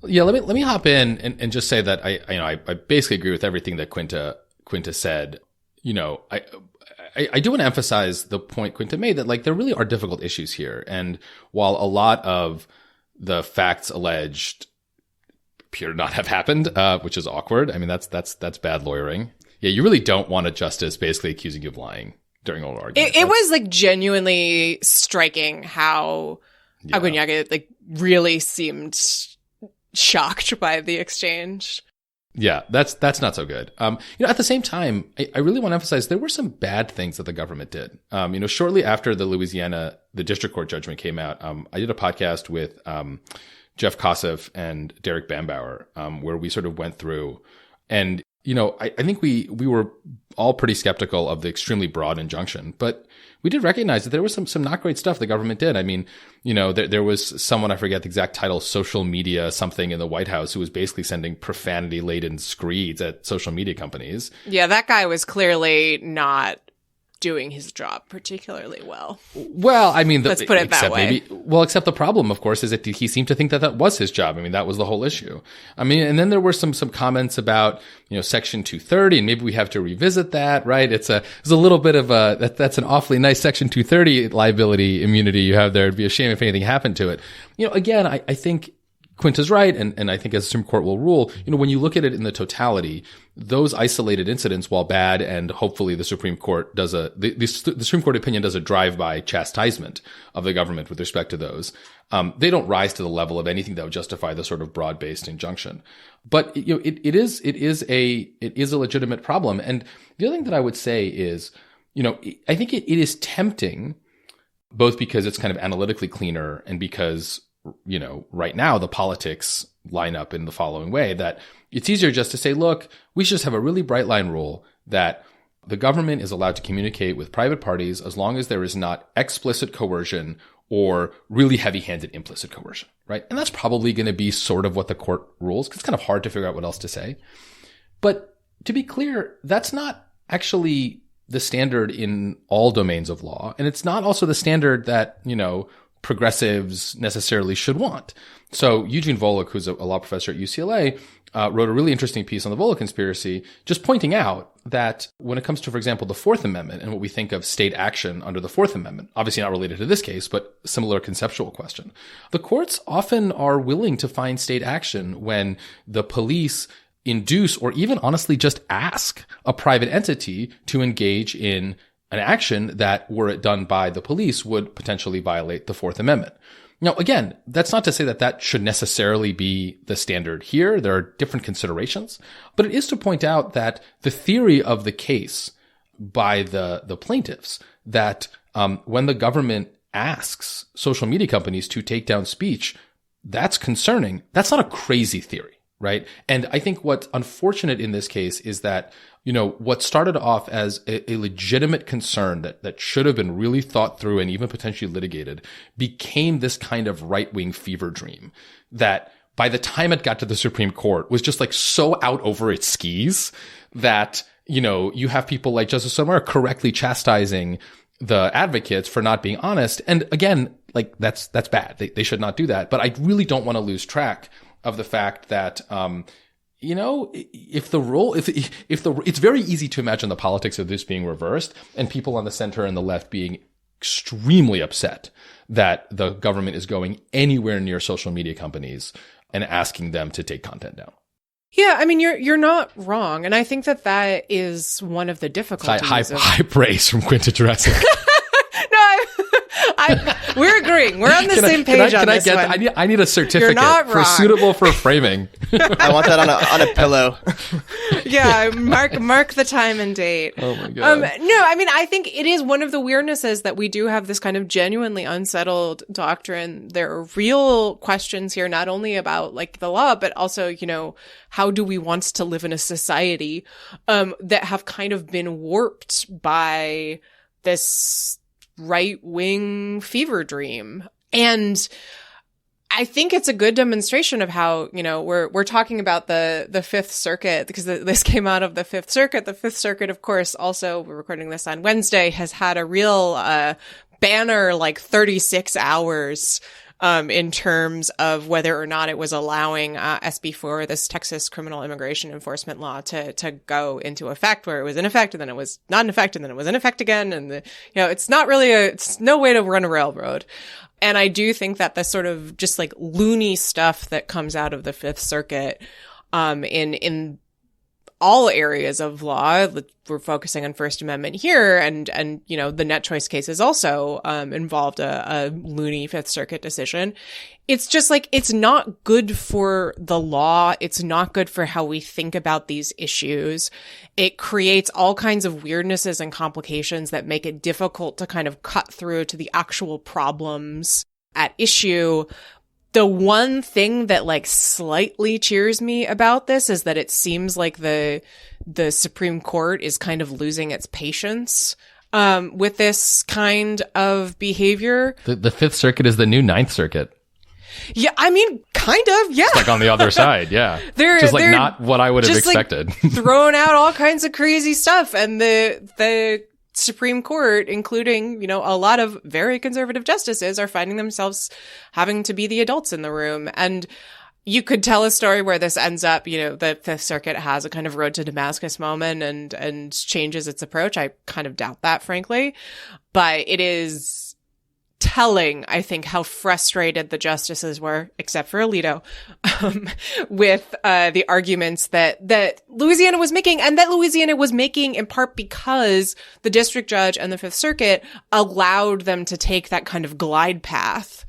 Yeah, let me hop in and just say that I basically agree with everything that Quinta said. I do want to emphasize the point Quinta made that like there really are difficult issues here, and while a lot of the facts alleged appear to not have happened, which is awkward. I mean, that's bad lawyering. Yeah, you really don't want a justice basically accusing you of lying during oral argument. It was like genuinely striking how Aguinaldo like really seemed shocked by the exchange. Yeah, that's not so good. At the same time, I really want to emphasize there were some bad things that the government did. Shortly after the district court judgment came out, I did a podcast with Jeff Kosseff and Derek Bambauer, where we sort of went through, and I think we were all pretty skeptical of the extremely broad injunction, but we did recognize that there was some not great stuff the government did. I mean, there was someone, I forget the exact title, social media something in the White House, who was basically sending profanity-laden screeds at social media companies. Yeah, that guy was clearly not doing his job particularly well. Well, I mean, let's put it that way. Except the problem, of course, is that he seemed to think that was his job. I mean, that was the whole issue. I mean, and then there were some comments about, Section 230, and maybe we have to revisit that, right? It's a little bit of that's an awfully nice Section 230 liability immunity you have there. It'd be a shame if anything happened to it. Again, I think Quinta's right, and I think as the Supreme Court will rule, when you look at it in the totality, those isolated incidents, while bad, and hopefully the Supreme Court does the Supreme Court opinion does a drive-by chastisement of the government with respect to those, they don't rise to the level of anything that would justify the sort of broad-based injunction. But it is a legitimate problem. And the other thing that I would say is, I think it is tempting, both because it's kind of analytically cleaner and because right now the politics line up in the following way, that it's easier just to say, look, we should just have a really bright line rule that the government is allowed to communicate with private parties as long as there is not explicit coercion or really heavy-handed implicit coercion, right? And that's probably going to be sort of what the court rules, because it's kind of hard to figure out what else to say. But to be clear, that's not actually the standard in all domains of law. And it's not also the standard that, progressives necessarily should want. So Eugene Volokh, who's a law professor at UCLA, wrote a really interesting piece on the Volokh conspiracy, just pointing out that when it comes to, for example, the Fourth Amendment and what we think of state action under the Fourth Amendment, obviously not related to this case, but similar conceptual question, the courts often are willing to find state action when the police induce or even honestly just ask a private entity to engage in an action that, were it done by the police, would potentially violate the Fourth Amendment. Now, again, that's not to say that that should necessarily be the standard here. There are different considerations, but it is to point out that the theory of the case by the plaintiffs, that when the government asks social media companies to take down speech, that's concerning. That's not a crazy theory, right? And I think what's unfortunate in this case is that what started off as a legitimate concern that should have been really thought through and even potentially litigated became this kind of right-wing fever dream that by the time it got to the Supreme Court was just like so out over its skis that, you have people like Justice Sotomayor correctly chastising the advocates for not being honest. And again, like that's bad. They should not do that. But I really don't want to lose track of the fact that, if it's very easy to imagine the politics of this being reversed and people on the center and the left being extremely upset that the government is going anywhere near social media companies and asking them to take content down. Yeah, I mean, you're not wrong, and I think that is one of the difficulties. High praise from Quint to Jurassic. We're agreeing. We're on the same page on this one. I need a certificate You're not for wrong. suitable for framing. I want that on a pillow. Yeah, mark the time and date. Oh my God. No, I mean, I think it is one of the weirdnesses that we do have this kind of genuinely unsettled doctrine. There are real questions here, not only about like the law, but also, how do we want to live in a society that have kind of been warped by this right-wing fever dream. And I think it's a good demonstration of how, we're talking about the Fifth Circuit, because this came out of the Fifth Circuit. The Fifth Circuit, of course, also, we're recording this on Wednesday, has had a real banner, like 36 hours in terms of whether or not it was allowing SB4, this Texas criminal immigration enforcement law, to go into effect, where it was in effect and then it was not in effect and then it was in effect again. And it's not really it's no way to run a railroad. And I do think that the sort of just like loony stuff that comes out of the Fifth Circuit, in all areas of law, we're focusing on First Amendment here, and the net choice case is also involved a loony Fifth Circuit decision. It's just like, it's not good for the law. It's not good for how we think about these issues. It creates all kinds of weirdnesses and complications that make it difficult to kind of cut through to the actual problems at issue. The one thing that like slightly cheers me about this is that it seems like the Supreme Court is kind of losing its patience with this kind of behavior. The Fifth Circuit is the new Ninth Circuit. Yeah, I mean, kind of, yeah. It's like on the other side, yeah. They're not what I would have expected. Like, throwing out all kinds of crazy stuff, and the Supreme Court, including, a lot of very conservative justices, are finding themselves having to be the adults in the room. And you could tell a story where this ends up, the Fifth Circuit has a kind of road to Damascus moment and changes its approach. I kind of doubt that, frankly. But it is telling, I think, how frustrated the justices were, except for Alito, with the arguments that Louisiana was making, and that Louisiana was making in part because the district judge and the Fifth Circuit allowed them to take that kind of glide path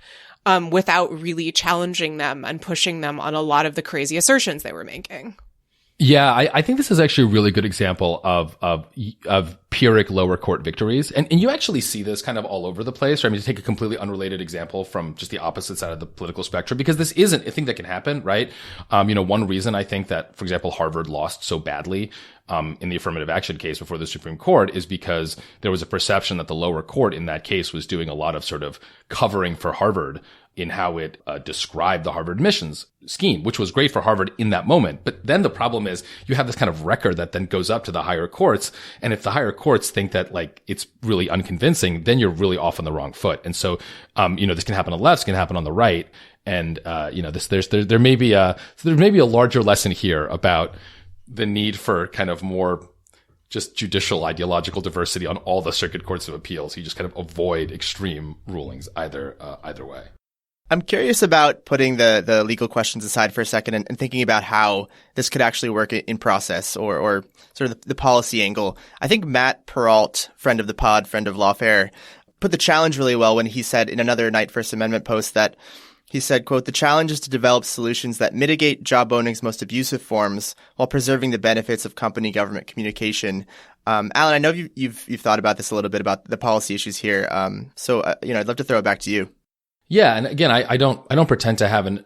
without really challenging them and pushing them on a lot of the crazy assertions they were making. Yeah, I think this is actually a really good example of Pyrrhic lower court victories. And you actually see this kind of all over the place. Right? I mean, to take a completely unrelated example from just the opposite side of the political spectrum, because this isn't a thing that can happen, right? One reason I think that, for example, Harvard lost so badly in the affirmative action case before the Supreme Court is because there was a perception that the lower court in that case was doing a lot of sort of covering for Harvard in how it described the Harvard admissions scheme, which was great for Harvard in that moment. But then the problem is you have this kind of record that then goes up to the higher courts. And if the higher courts think that like it's really unconvincing, then you're really off on the wrong foot. And so, this can happen on the left, this can happen on the right. And, there may be a larger lesson here about the need for kind of more just judicial ideological diversity on all the circuit courts of appeals. You just kind of avoid extreme rulings either way. I'm curious about putting the legal questions aside for a second and thinking about how this could actually work in process or sort of the policy angle. I think Matt Peralt, friend of the pod, friend of Lawfare, put the challenge really well when he said in another Knight First Amendment post that he said, quote, "The challenge is to develop solutions that mitigate jawboning's most abusive forms while preserving the benefits of company-government communication." Alan, I know you've thought about this a little bit about the policy issues here. So I'd love to throw it back to you. Yeah, and again, I don't pretend to have an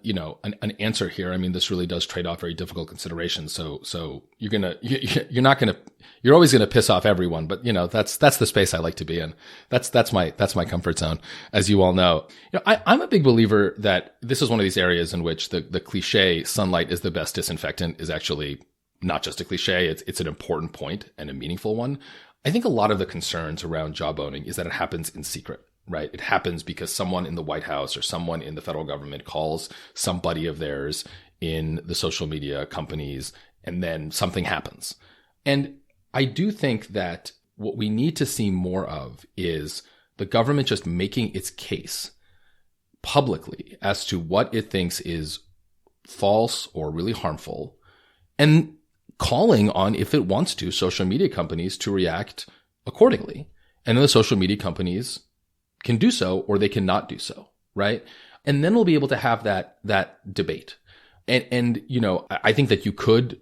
answer here. I mean, this really does trade off very difficult considerations. So you're always gonna piss off everyone, but that's the space I like to be in. That's my comfort zone, as you all know. I'm a big believer that this is one of these areas in which the cliche sunlight is the best disinfectant is actually not just a cliche. It's an important point and a meaningful one. I think a lot of the concerns around jawboning is that it happens in secret. Right. It happens because someone in the White House or someone in the federal government calls somebody of theirs in the social media companies, and then something happens. And I do think that what we need to see more of is the government just making its case publicly as to what it thinks is false or really harmful, and calling on, if it wants to, social media companies to react accordingly. And then the social media companies can do so, or they cannot do so, right? And then we'll be able to have that debate. And I think that you could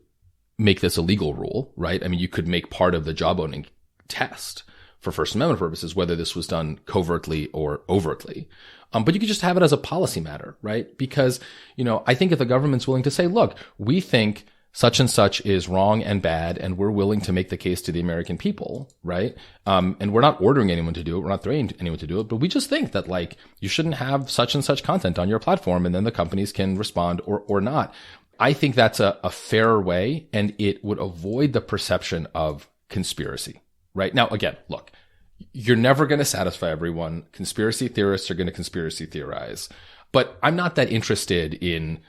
make this a legal rule, right? I mean, you could make part of the job owning test for First Amendment purposes, whether this was done covertly or overtly. But you could just have it as a policy matter, right? Because, I think if the government's willing to say, look, we think such and such is wrong and bad, and we're willing to make the case to the American people, right? And we're not ordering anyone to do it. We're not threatening anyone to do it, but we just think that you shouldn't have such and such content on your platform, and then the companies can respond or not. I think that's a fairer way, and it would avoid the perception of conspiracy, right? Now, again, look, you're never going to satisfy everyone. Conspiracy theorists are going to conspiracy theorize, but I'm not that interested in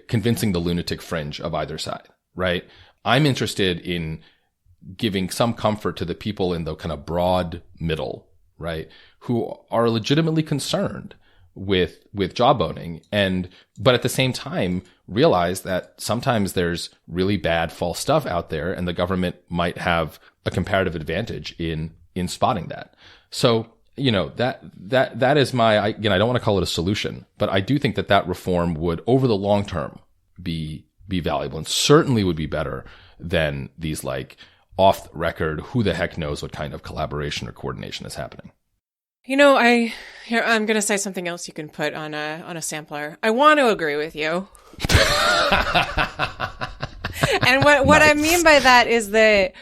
convincing the lunatic fringe of either side, right? I'm interested in giving some comfort to the people in the kind of broad middle, right? Who are legitimately concerned with job owning, but at the same time realize that sometimes there's really bad false stuff out there, and the government might have a comparative advantage in spotting that. So, that is I don't want to call it a solution, but I do think that reform would, over the long term, be valuable, and certainly would be better than these off the record, who the heck knows what kind of collaboration or coordination is happening. I'm going to say something else you can put on a sampler. I want to agree with you. And what I mean by that is that,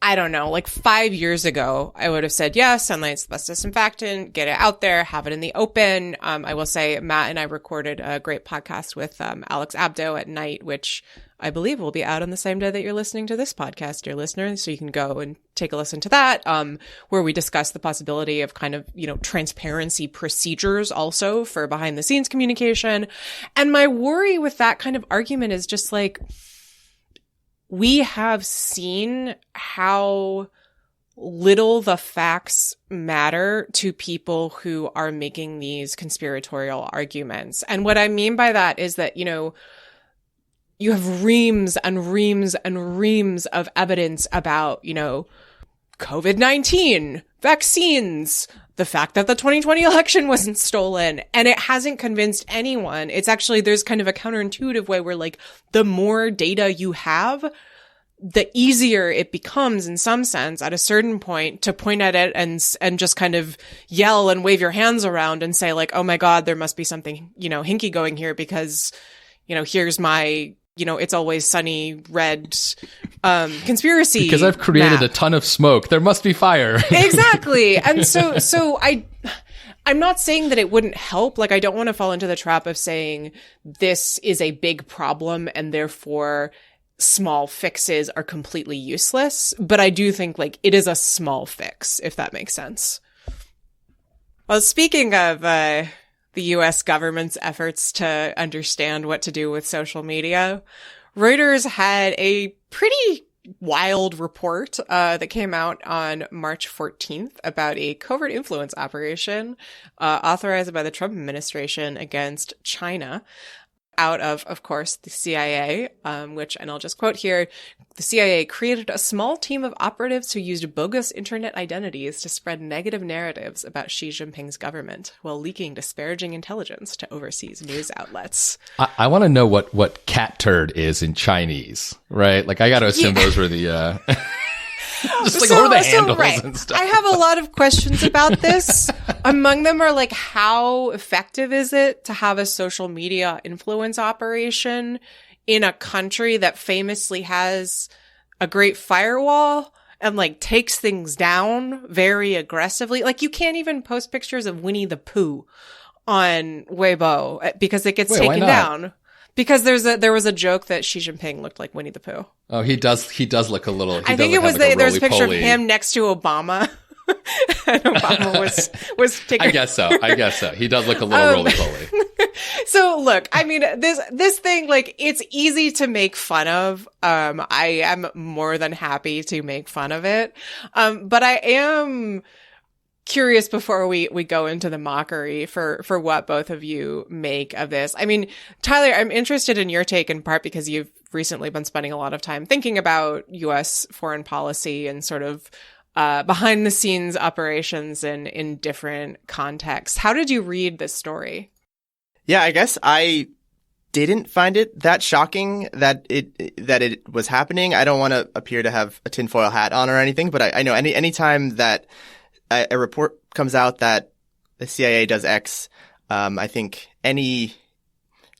I don't know, 5 years ago, I would have said, yes, sunlight's the best disinfectant, get it out there, have it in the open. I will say Matt and I recorded a great podcast with Alex Abdo at night, which I believe will be out on the same day that you're listening to this podcast, dear listener. So you can go and take a listen to that, where we discuss the possibility of kind of, transparency procedures also for behind the scenes communication. And my worry with that kind of argument is just we have seen how little the facts matter to people who are making these conspiratorial arguments. And what I mean by that is that, you have reams and reams and reams of evidence about, COVID-19, vaccines, the fact that the 2020 election wasn't stolen, and it hasn't convinced anyone. It's actually, there's kind of a counterintuitive way where the more data you have, the easier it becomes in some sense at a certain point to point at it and just kind of yell and wave your hands around and say oh my God, there must be something, hinky going here because, here's my, it's always sunny red conspiracy. Because I've created a ton of smoke. There must be fire. Exactly. And so I'm not saying that it wouldn't help. I don't want to fall into the trap of saying this is a big problem and therefore small fixes are completely useless. But I do think it is a small fix, if that makes sense. Well, speaking of the U.S. government's efforts to understand what to do with social media, Reuters had a pretty wild report that came out on March 14th about a covert influence operation authorized by the Trump administration against China out of course, the CIA, which, and I'll just quote here, the CIA created a small team of operatives who used bogus internet identities to spread negative narratives about Xi Jinping's government while leaking disparaging intelligence to overseas news outlets. I want to know what cat turd is in Chinese, right? I got to assume those were the... Just what are the handles right. and stuff? I have a lot of questions about this. Among them are how effective is it to have a social media influence operation in a country that famously has a great firewall and takes things down very aggressively? You can't even post pictures of Winnie the Pooh on Weibo because it gets taken down. Because there was a joke that Xi Jinping looked like Winnie the Pooh. Oh, he does look a little. I think it was there's a picture of him next to Obama, and Obama was taking. I guess so. He does look a little roly-poly. So look, I mean, this thing, like, it's easy to make fun of. I am more than happy to make fun of it. But I am curious before we go into the mockery for what both of you make of this. I mean, Tyler, I'm interested in your take in part because you've recently been spending a lot of time thinking about U.S. foreign policy and sort of behind the scenes operations in different contexts. How did you read this story? Yeah, I guess I didn't find it that shocking that it was happening. I don't want to appear to have a tinfoil hat on or anything, but I know any time that a report comes out that the CIA does X, I think any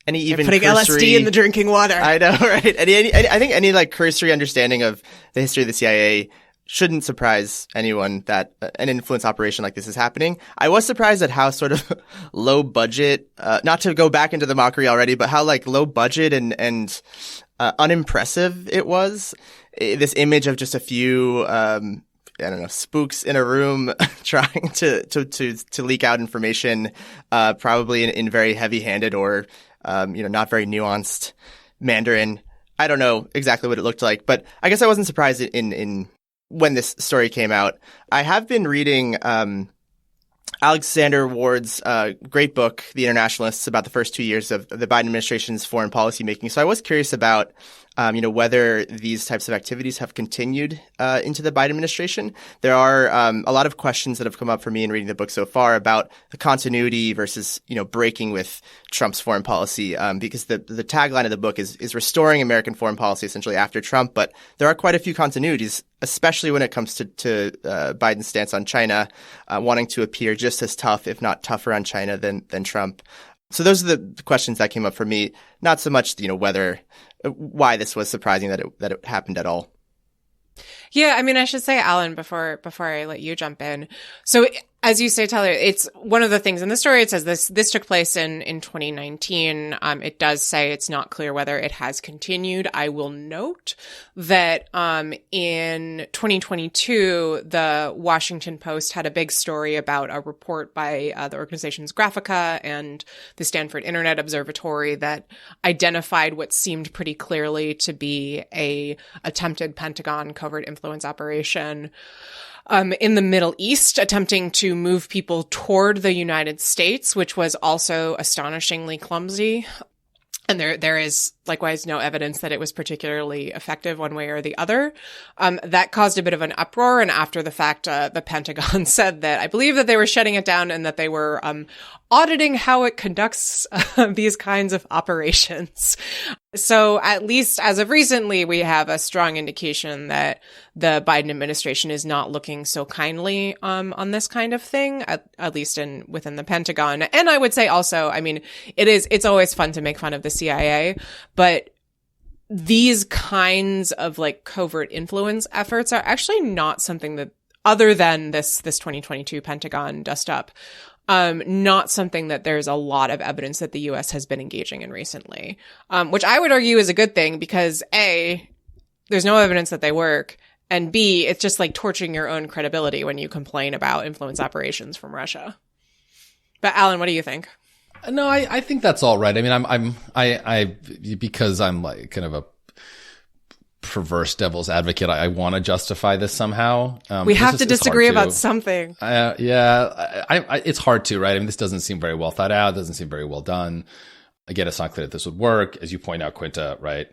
even putting cursory, LSD in the drinking water. I know, right? I think any like cursory understanding of the history of the CIA shouldn't surprise anyone that an influence operation like this is happening. I was surprised at how sort of low budget, not to go back into the mockery already, but how like low budget and unimpressive it was. This image of just a few, I don't know, spooks in a room trying to leak out information, probably in very heavy-handed or, not very nuanced Mandarin. I don't know exactly what it looked like, but I guess I wasn't surprised in when this story came out. I have been reading Alexander Ward's great book, The Internationalists, about the first 2 years of the Biden administration's foreign policy making. So I was curious about whether these types of activities have continued into the Biden administration. There are a lot of questions that have come up for me in reading the book so far about the continuity versus, breaking with Trump's foreign policy, because the tagline of the book is restoring American foreign policy essentially after Trump. But there are quite a few continuities, especially when it comes to Biden's stance on China, wanting to appear just as tough, if not tougher on China than Trump. So those are the questions that came up for me. Not so much, why this was surprising that it happened at all. Yeah, I mean, I should say, Alan, before I let you jump in. So as you say, Tyler, it's one of the things in the story. It says this took place in 2019. It does say it's not clear whether it has continued. I will note that in 2022, the Washington Post had a big story about a report by the organizations Graphica and the Stanford Internet Observatory that identified what seemed pretty clearly to be a attempted Pentagon covert influence operation in the Middle East, attempting to move people toward the United States, which was also astonishingly clumsy. And there is likewise no evidence that it was particularly effective one way or the other. That caused a bit of an uproar. And after the fact, the Pentagon said that I believe that they were shutting it down and that they were auditing how it conducts these kinds of operations. So at least as of recently, we have a strong indication that the Biden administration is not looking so kindly on this kind of thing, at least within the Pentagon. And I would say also, I mean, it's always fun to make fun of the CIA, but these kinds of like covert influence efforts are actually not something that, other than this 2022 Pentagon dust up, not something that there's a lot of evidence that the U.S. has been engaging in recently, which I would argue is a good thing because A, there's no evidence that they work, and B, it's just like torching your own credibility when you complain about influence operations from Russia. But Alan, what do you think? No, I think that's all right. I mean, I because I'm like kind of a perverse devil's advocate, I want to justify this somehow. We have to disagree about something. It's hard to, right? I mean, this doesn't seem very well thought out. Doesn't seem very well done. Again, it's not clear that this would work. As you point out, Quinta, right?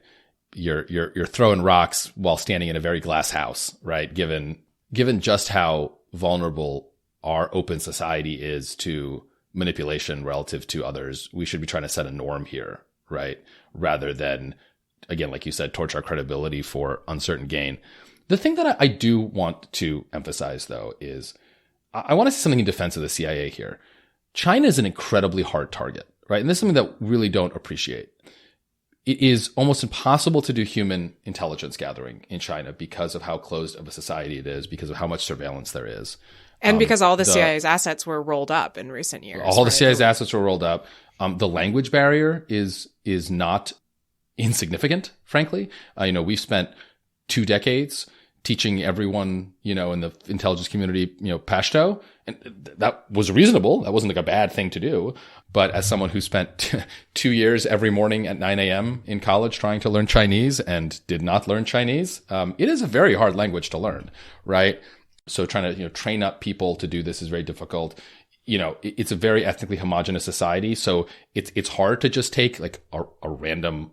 You're throwing rocks while standing in a very glass house, right? Given just how vulnerable our open society is to manipulation relative to others, we should be trying to set a norm here, right? Rather than, again, like you said, torch our credibility for uncertain gain. The thing that I do want to emphasize, though, is I want to say something in defense of the CIA here. China is an incredibly hard target, right? And this is something that we really don't appreciate. It is almost impossible to do human intelligence gathering in China because of how closed of a society it is, because of how much surveillance there is. And because all the CIA's assets were rolled up in recent years. All the CIA's assets were rolled up. The language barrier is not insignificant, frankly. We've spent 2 decades teaching everyone, in the intelligence community, Pashto. And that was reasonable. That wasn't like a bad thing to do. But as someone who spent 2 years every morning at 9 a.m. in college trying to learn Chinese and did not learn Chinese, it is a very hard language to learn, right? So trying to, train up people to do this is very difficult. It's a very ethnically homogenous society. So it's hard to just take like a random,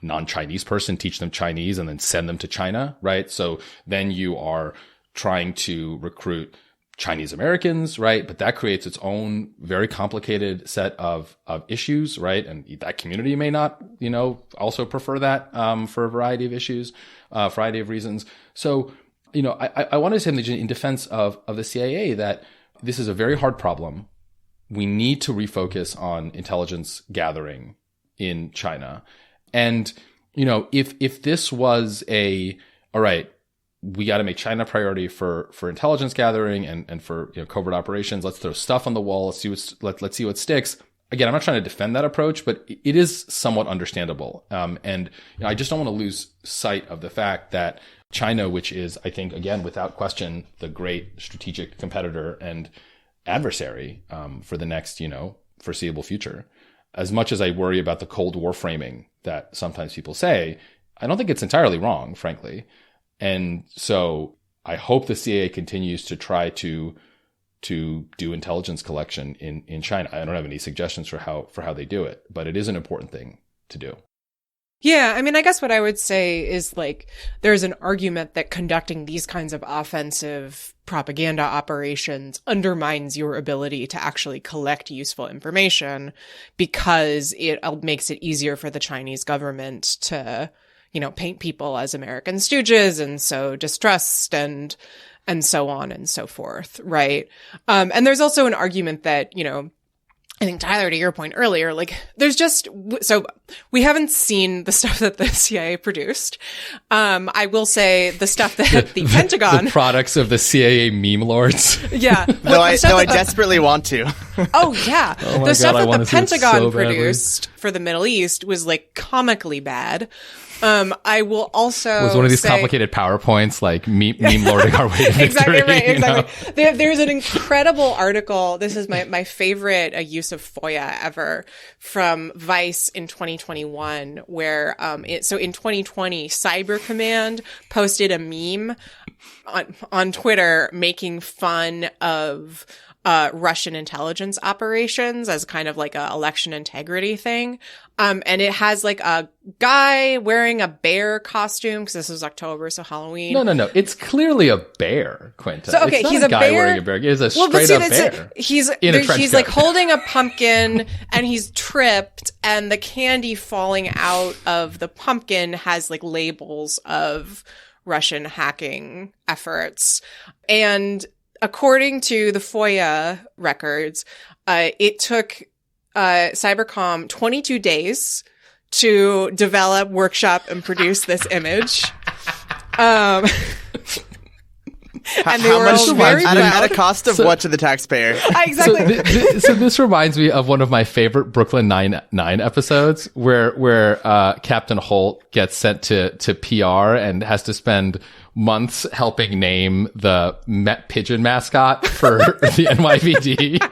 non-Chinese person, teach them Chinese and then send them to China, right? So then you are trying to recruit Chinese Americans, right? But that creates its own very complicated set of issues, right? And that community may not, also prefer that for a variety of issues, variety of reasons. So, I want to say in defense of the CIA that this is a very hard problem. We need to refocus on intelligence gathering in China. And, if this was all right, we got to make China a priority for intelligence gathering and for covert operations. Let's throw stuff on the wall. Let's see what sticks. Again, I'm not trying to defend that approach, but it is somewhat understandable. And I just don't want to lose sight of the fact that China, which is, I think, again, without question, the great strategic competitor and adversary for the next, foreseeable future. As much as I worry about the Cold War framing that sometimes people say, I don't think it's entirely wrong, frankly. And so I hope the CIA continues to try to do intelligence collection in China. I don't have any suggestions for how they do it, but it is an important thing to do. Yeah, I mean, I guess what I would say is like there's an argument that conducting these kinds of offensive propaganda operations undermines your ability to actually collect useful information because it makes it easier for the Chinese government to, paint people as American stooges and sow distrust and so on and so forth, right? And there's also an argument that, I think, Tyler, to your point earlier, like so we haven't seen the stuff that the CIA produced. I will say the stuff that the Pentagon, the products of the CIA meme lords. Yeah. No, I desperately want to. Oh yeah. Oh the stuff God, that the Pentagon so produced for the Middle East was like comically bad. I will also was one of these complicated PowerPoints, like meme lording our way to victory. Exactly right. Exactly. There's an incredible article. This is my favorite use of FOIA ever from Vice in 2021, where so in 2020, Cyber Command posted a meme on Twitter making fun of Russian intelligence operations as kind of like a election integrity thing. And it has like a guy wearing a bear costume because this was October, so Halloween. No. It's clearly a bear, Quint. So, okay, it's not he's a a guy bear wearing a bear. It's a straight up bear. He's like holding a pumpkin and he's tripped, and the candy falling out of the pumpkin has like labels of Russian hacking efforts. And according to the FOIA records, it took Cybercom 22 days to develop, workshop, and produce this image. And they were all very proud. At a cost of what to the taxpayer? Exactly. So this reminds me of one of my favorite Brooklyn Nine-Nine episodes where Captain Holt gets sent to PR and has to spend months helping name the pigeon mascot for the NYPD.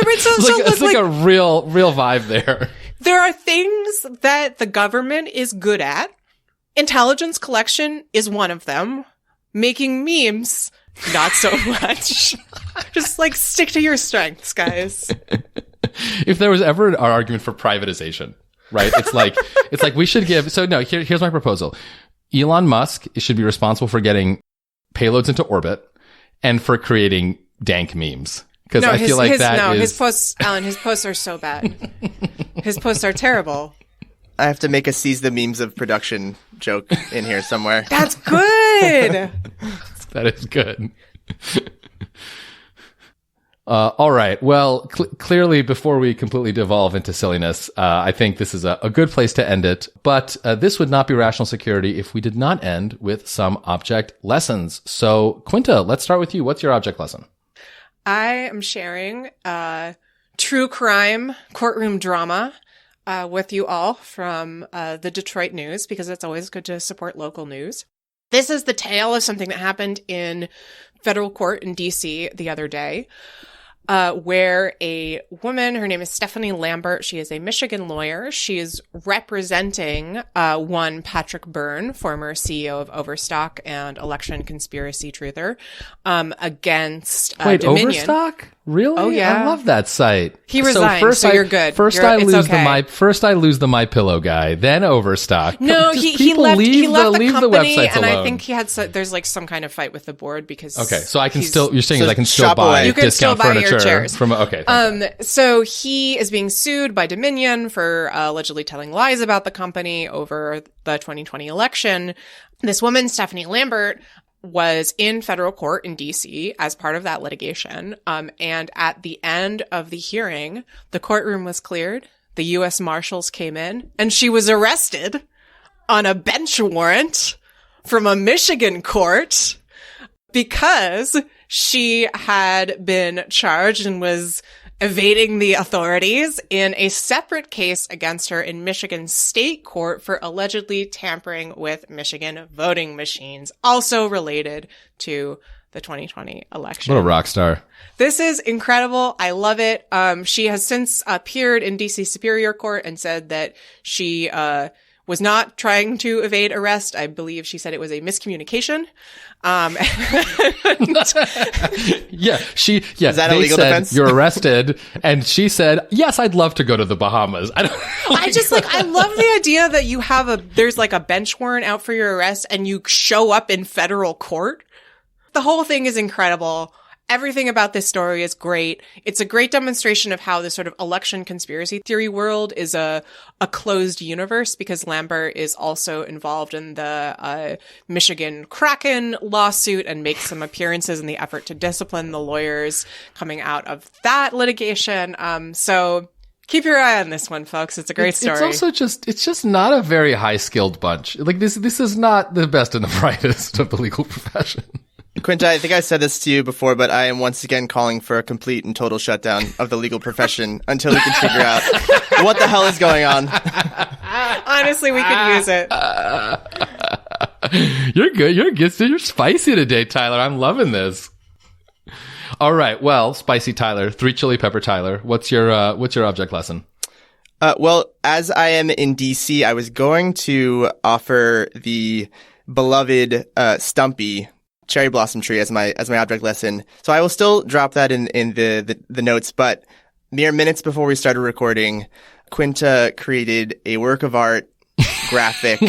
It's like a real vibe there. There are things that the government is good at. Intelligence collection is one of them. Making memes, not so much. Just like stick to your strengths, guys. If there was ever an argument for privatization, right? It's like we should give. So no, here's my proposal. Elon Musk should be responsible for getting payloads into orbit and for creating dank memes. Because I feel like his posts, Alan, his posts are so bad. His posts are terrible. I have to make a seize the memes of production joke in here somewhere. That's good. That is good. All right. Well, clearly, before we completely devolve into silliness, I think this is a good place to end it. But this would not be rational security if we did not end with some object lessons. So, Quinta, let's start with you. What's your object lesson? I am sharing true crime courtroom drama with you all from the Detroit News, because it's always good to support local news. This is the tale of something that happened in federal court in D.C. the other day, where a woman, her name is Stephanie Lambert. She is a Michigan lawyer. She is representing one Patrick Byrne, former CEO of Overstock and election conspiracy truther, against Dominion. Overstock? Really? Oh, yeah. I love that site. He resigned, so you're good. I lose the MyPillow guy, then Overstock. No, he left the company, websites and alone. I think there's like some kind of fight with the board because. Okay, so I can still. You're saying I can still shop buy away. You can discount still buy your furniture chairs. from. Okay. So he is being sued by Dominion for allegedly telling lies about the company over the 2020 election. This woman, Stephanie Lambert, was in federal court in D.C. as part of that litigation. And at the end of the hearing, the courtroom was cleared. The U.S. Marshals came in and she was arrested on a bench warrant from a Michigan court because she had been charged and was evading the authorities in a separate case against her in Michigan State Court for allegedly tampering with Michigan voting machines, also related to the 2020 election. What a rock star. This is incredible. I love it. She has since appeared in DC Superior Court and said that she was not trying to evade arrest. I believe she said it was a miscommunication. Yeah, Is that a legal said, defense? You're arrested, and she said, "Yes, I'd love to go to the Bahamas." I love the idea that you have there's like a bench warrant out for your arrest and you show up in federal court. The whole thing is incredible. Everything about this story is great. It's a great demonstration of how this sort of election conspiracy theory world is a closed universe, because Lambert is also involved in the Michigan Kraken lawsuit and makes some appearances in the effort to discipline the lawyers coming out of that litigation. So keep your eye on this one, folks. It's a great story. It's also just not a very high skilled bunch. Like this is not the best and the brightest of the legal profession. Quint, I think I said this to you before, but I am once again calling for a complete and total shutdown of the legal profession until we can figure out what the hell is going on. Honestly, we could use it. You're good. You're spicy today, Tyler. I'm loving this. All right. Well, spicy Tyler, 3 Chili Pepper Tyler. What's your object lesson? Well, as I am in DC, I was going to offer the beloved Stumpy cherry blossom tree as my object lesson. So I will still drop that in the notes, but mere minutes before we started recording, Quinta created a work of art graphic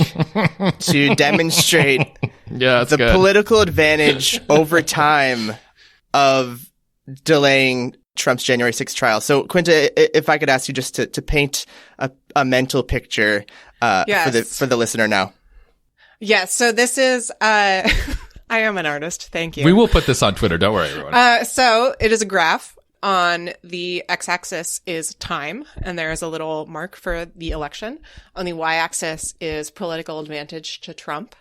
to demonstrate the political advantage over time of delaying Trump's January 6th trial. So Quinta, if I could ask you just to paint a mental picture for the listener now. Yes, so this is I am an artist. Thank you. We will put this on Twitter. Don't worry, everyone. So it is a graph. On the x-axis is time, and there is a little mark for the election. On the y-axis is political advantage to Trump.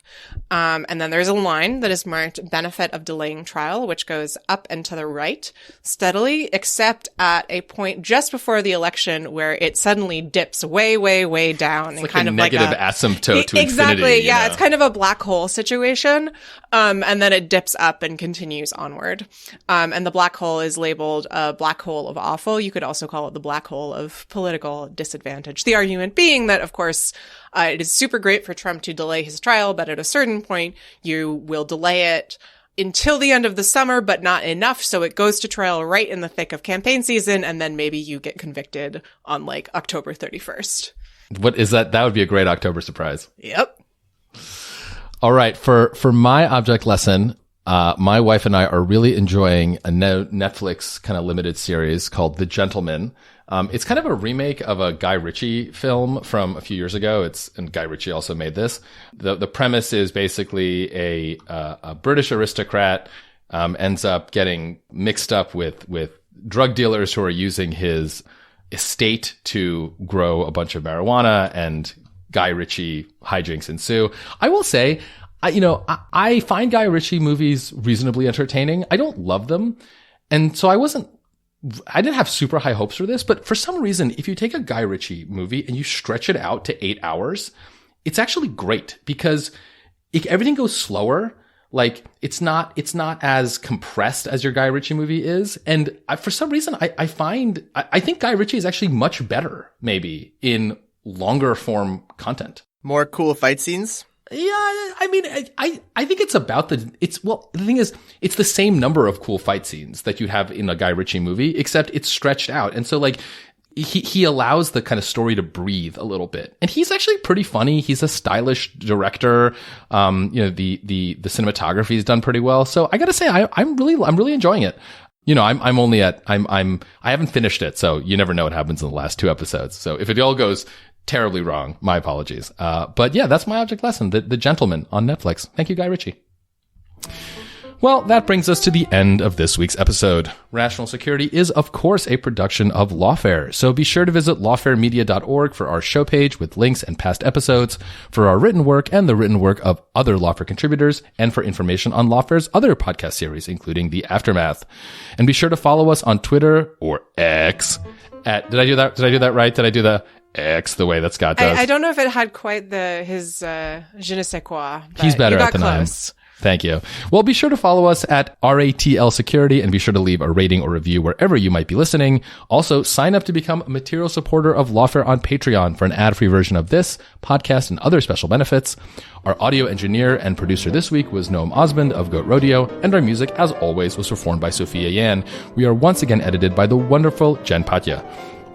And then there's a line that is marked benefit of delaying trial, which goes up and to the right steadily, except at a point just before the election where it suddenly dips way, way, way down. It's and like kind a of negative like asymptote to exactly, infinity. yeah. It's kind of a black hole situation. And then it dips up and continues onward. And the black hole is labeled a black hole of awful. You could also call it the black hole of political disadvantage. The argument being that, of course, it is super great for Trump to delay his trial, but at a certain point, you will delay it until the end of the summer, but not enough. So it goes to trial right in the thick of campaign season. And then maybe you get convicted on like October 31st. What is that? That would be a great October surprise. Yep. All right. For my object lesson, my wife and I are really enjoying a Netflix kind of limited series called The Gentleman. It's kind of a remake of a Guy Ritchie film from a few years ago. And Guy Ritchie also made this. The premise is basically a British aristocrat ends up getting mixed up with drug dealers who are using his estate to grow a bunch of marijuana, and Guy Ritchie hijinks ensue. I will say, I find Guy Ritchie movies reasonably entertaining. I don't love them. And so I didn't have super high hopes for this, but for some reason, if you take a Guy Ritchie movie and you stretch it out to 8 hours, it's actually great because everything goes slower. Like it's not as compressed as your Guy Ritchie movie is. And for some reason, I think Guy Ritchie is actually much better maybe in longer form content. More cool fight scenes? Yeah, I mean, I think it's about the thing is, it's the same number of cool fight scenes that you have in a Guy Ritchie movie, except it's stretched out. And so like, he allows the kind of story to breathe a little bit. And he's actually pretty funny. He's a stylish director. The cinematography is done pretty well. So I gotta say, I'm really enjoying it. I haven't finished it, so you never know what happens in the last 2 episodes. So if it all goes terribly wrong, my apologies. But yeah, that's my object lesson. The Gentleman on Netflix. Thank you, Guy Ritchie. Well, that brings us to the end of this week's episode. Rational Security is, of course, a production of Lawfare, so be sure to visit lawfaremedia.org for our show page with links and past episodes, for our written work and the written work of other Lawfare contributors, and for information on Lawfare's other podcast series, including The Aftermath. And be sure to follow us on Twitter or X at, did I do that right? Did I do the X the way that Scott does? I don't know if it had quite his je ne sais quoi. He's better at than I am. Thank you. Well, be sure to follow us at RATL Security and be sure to leave a rating or review wherever you might be listening. Also, sign up to become a material supporter of Lawfare on Patreon for an ad-free version of this podcast and other special benefits. Our audio engineer and producer this week was Noam Osmond of Goat Rodeo, and our music, as always, was performed by Sophia Yan. We are once again edited by the wonderful Jen Patja.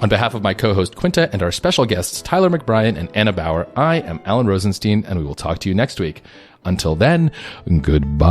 On behalf of my co-host Quinta and our special guests Tyler McBrien and Anna Bauer, I am Alan Rosenstein, and we will talk to you next week. Until then, goodbye.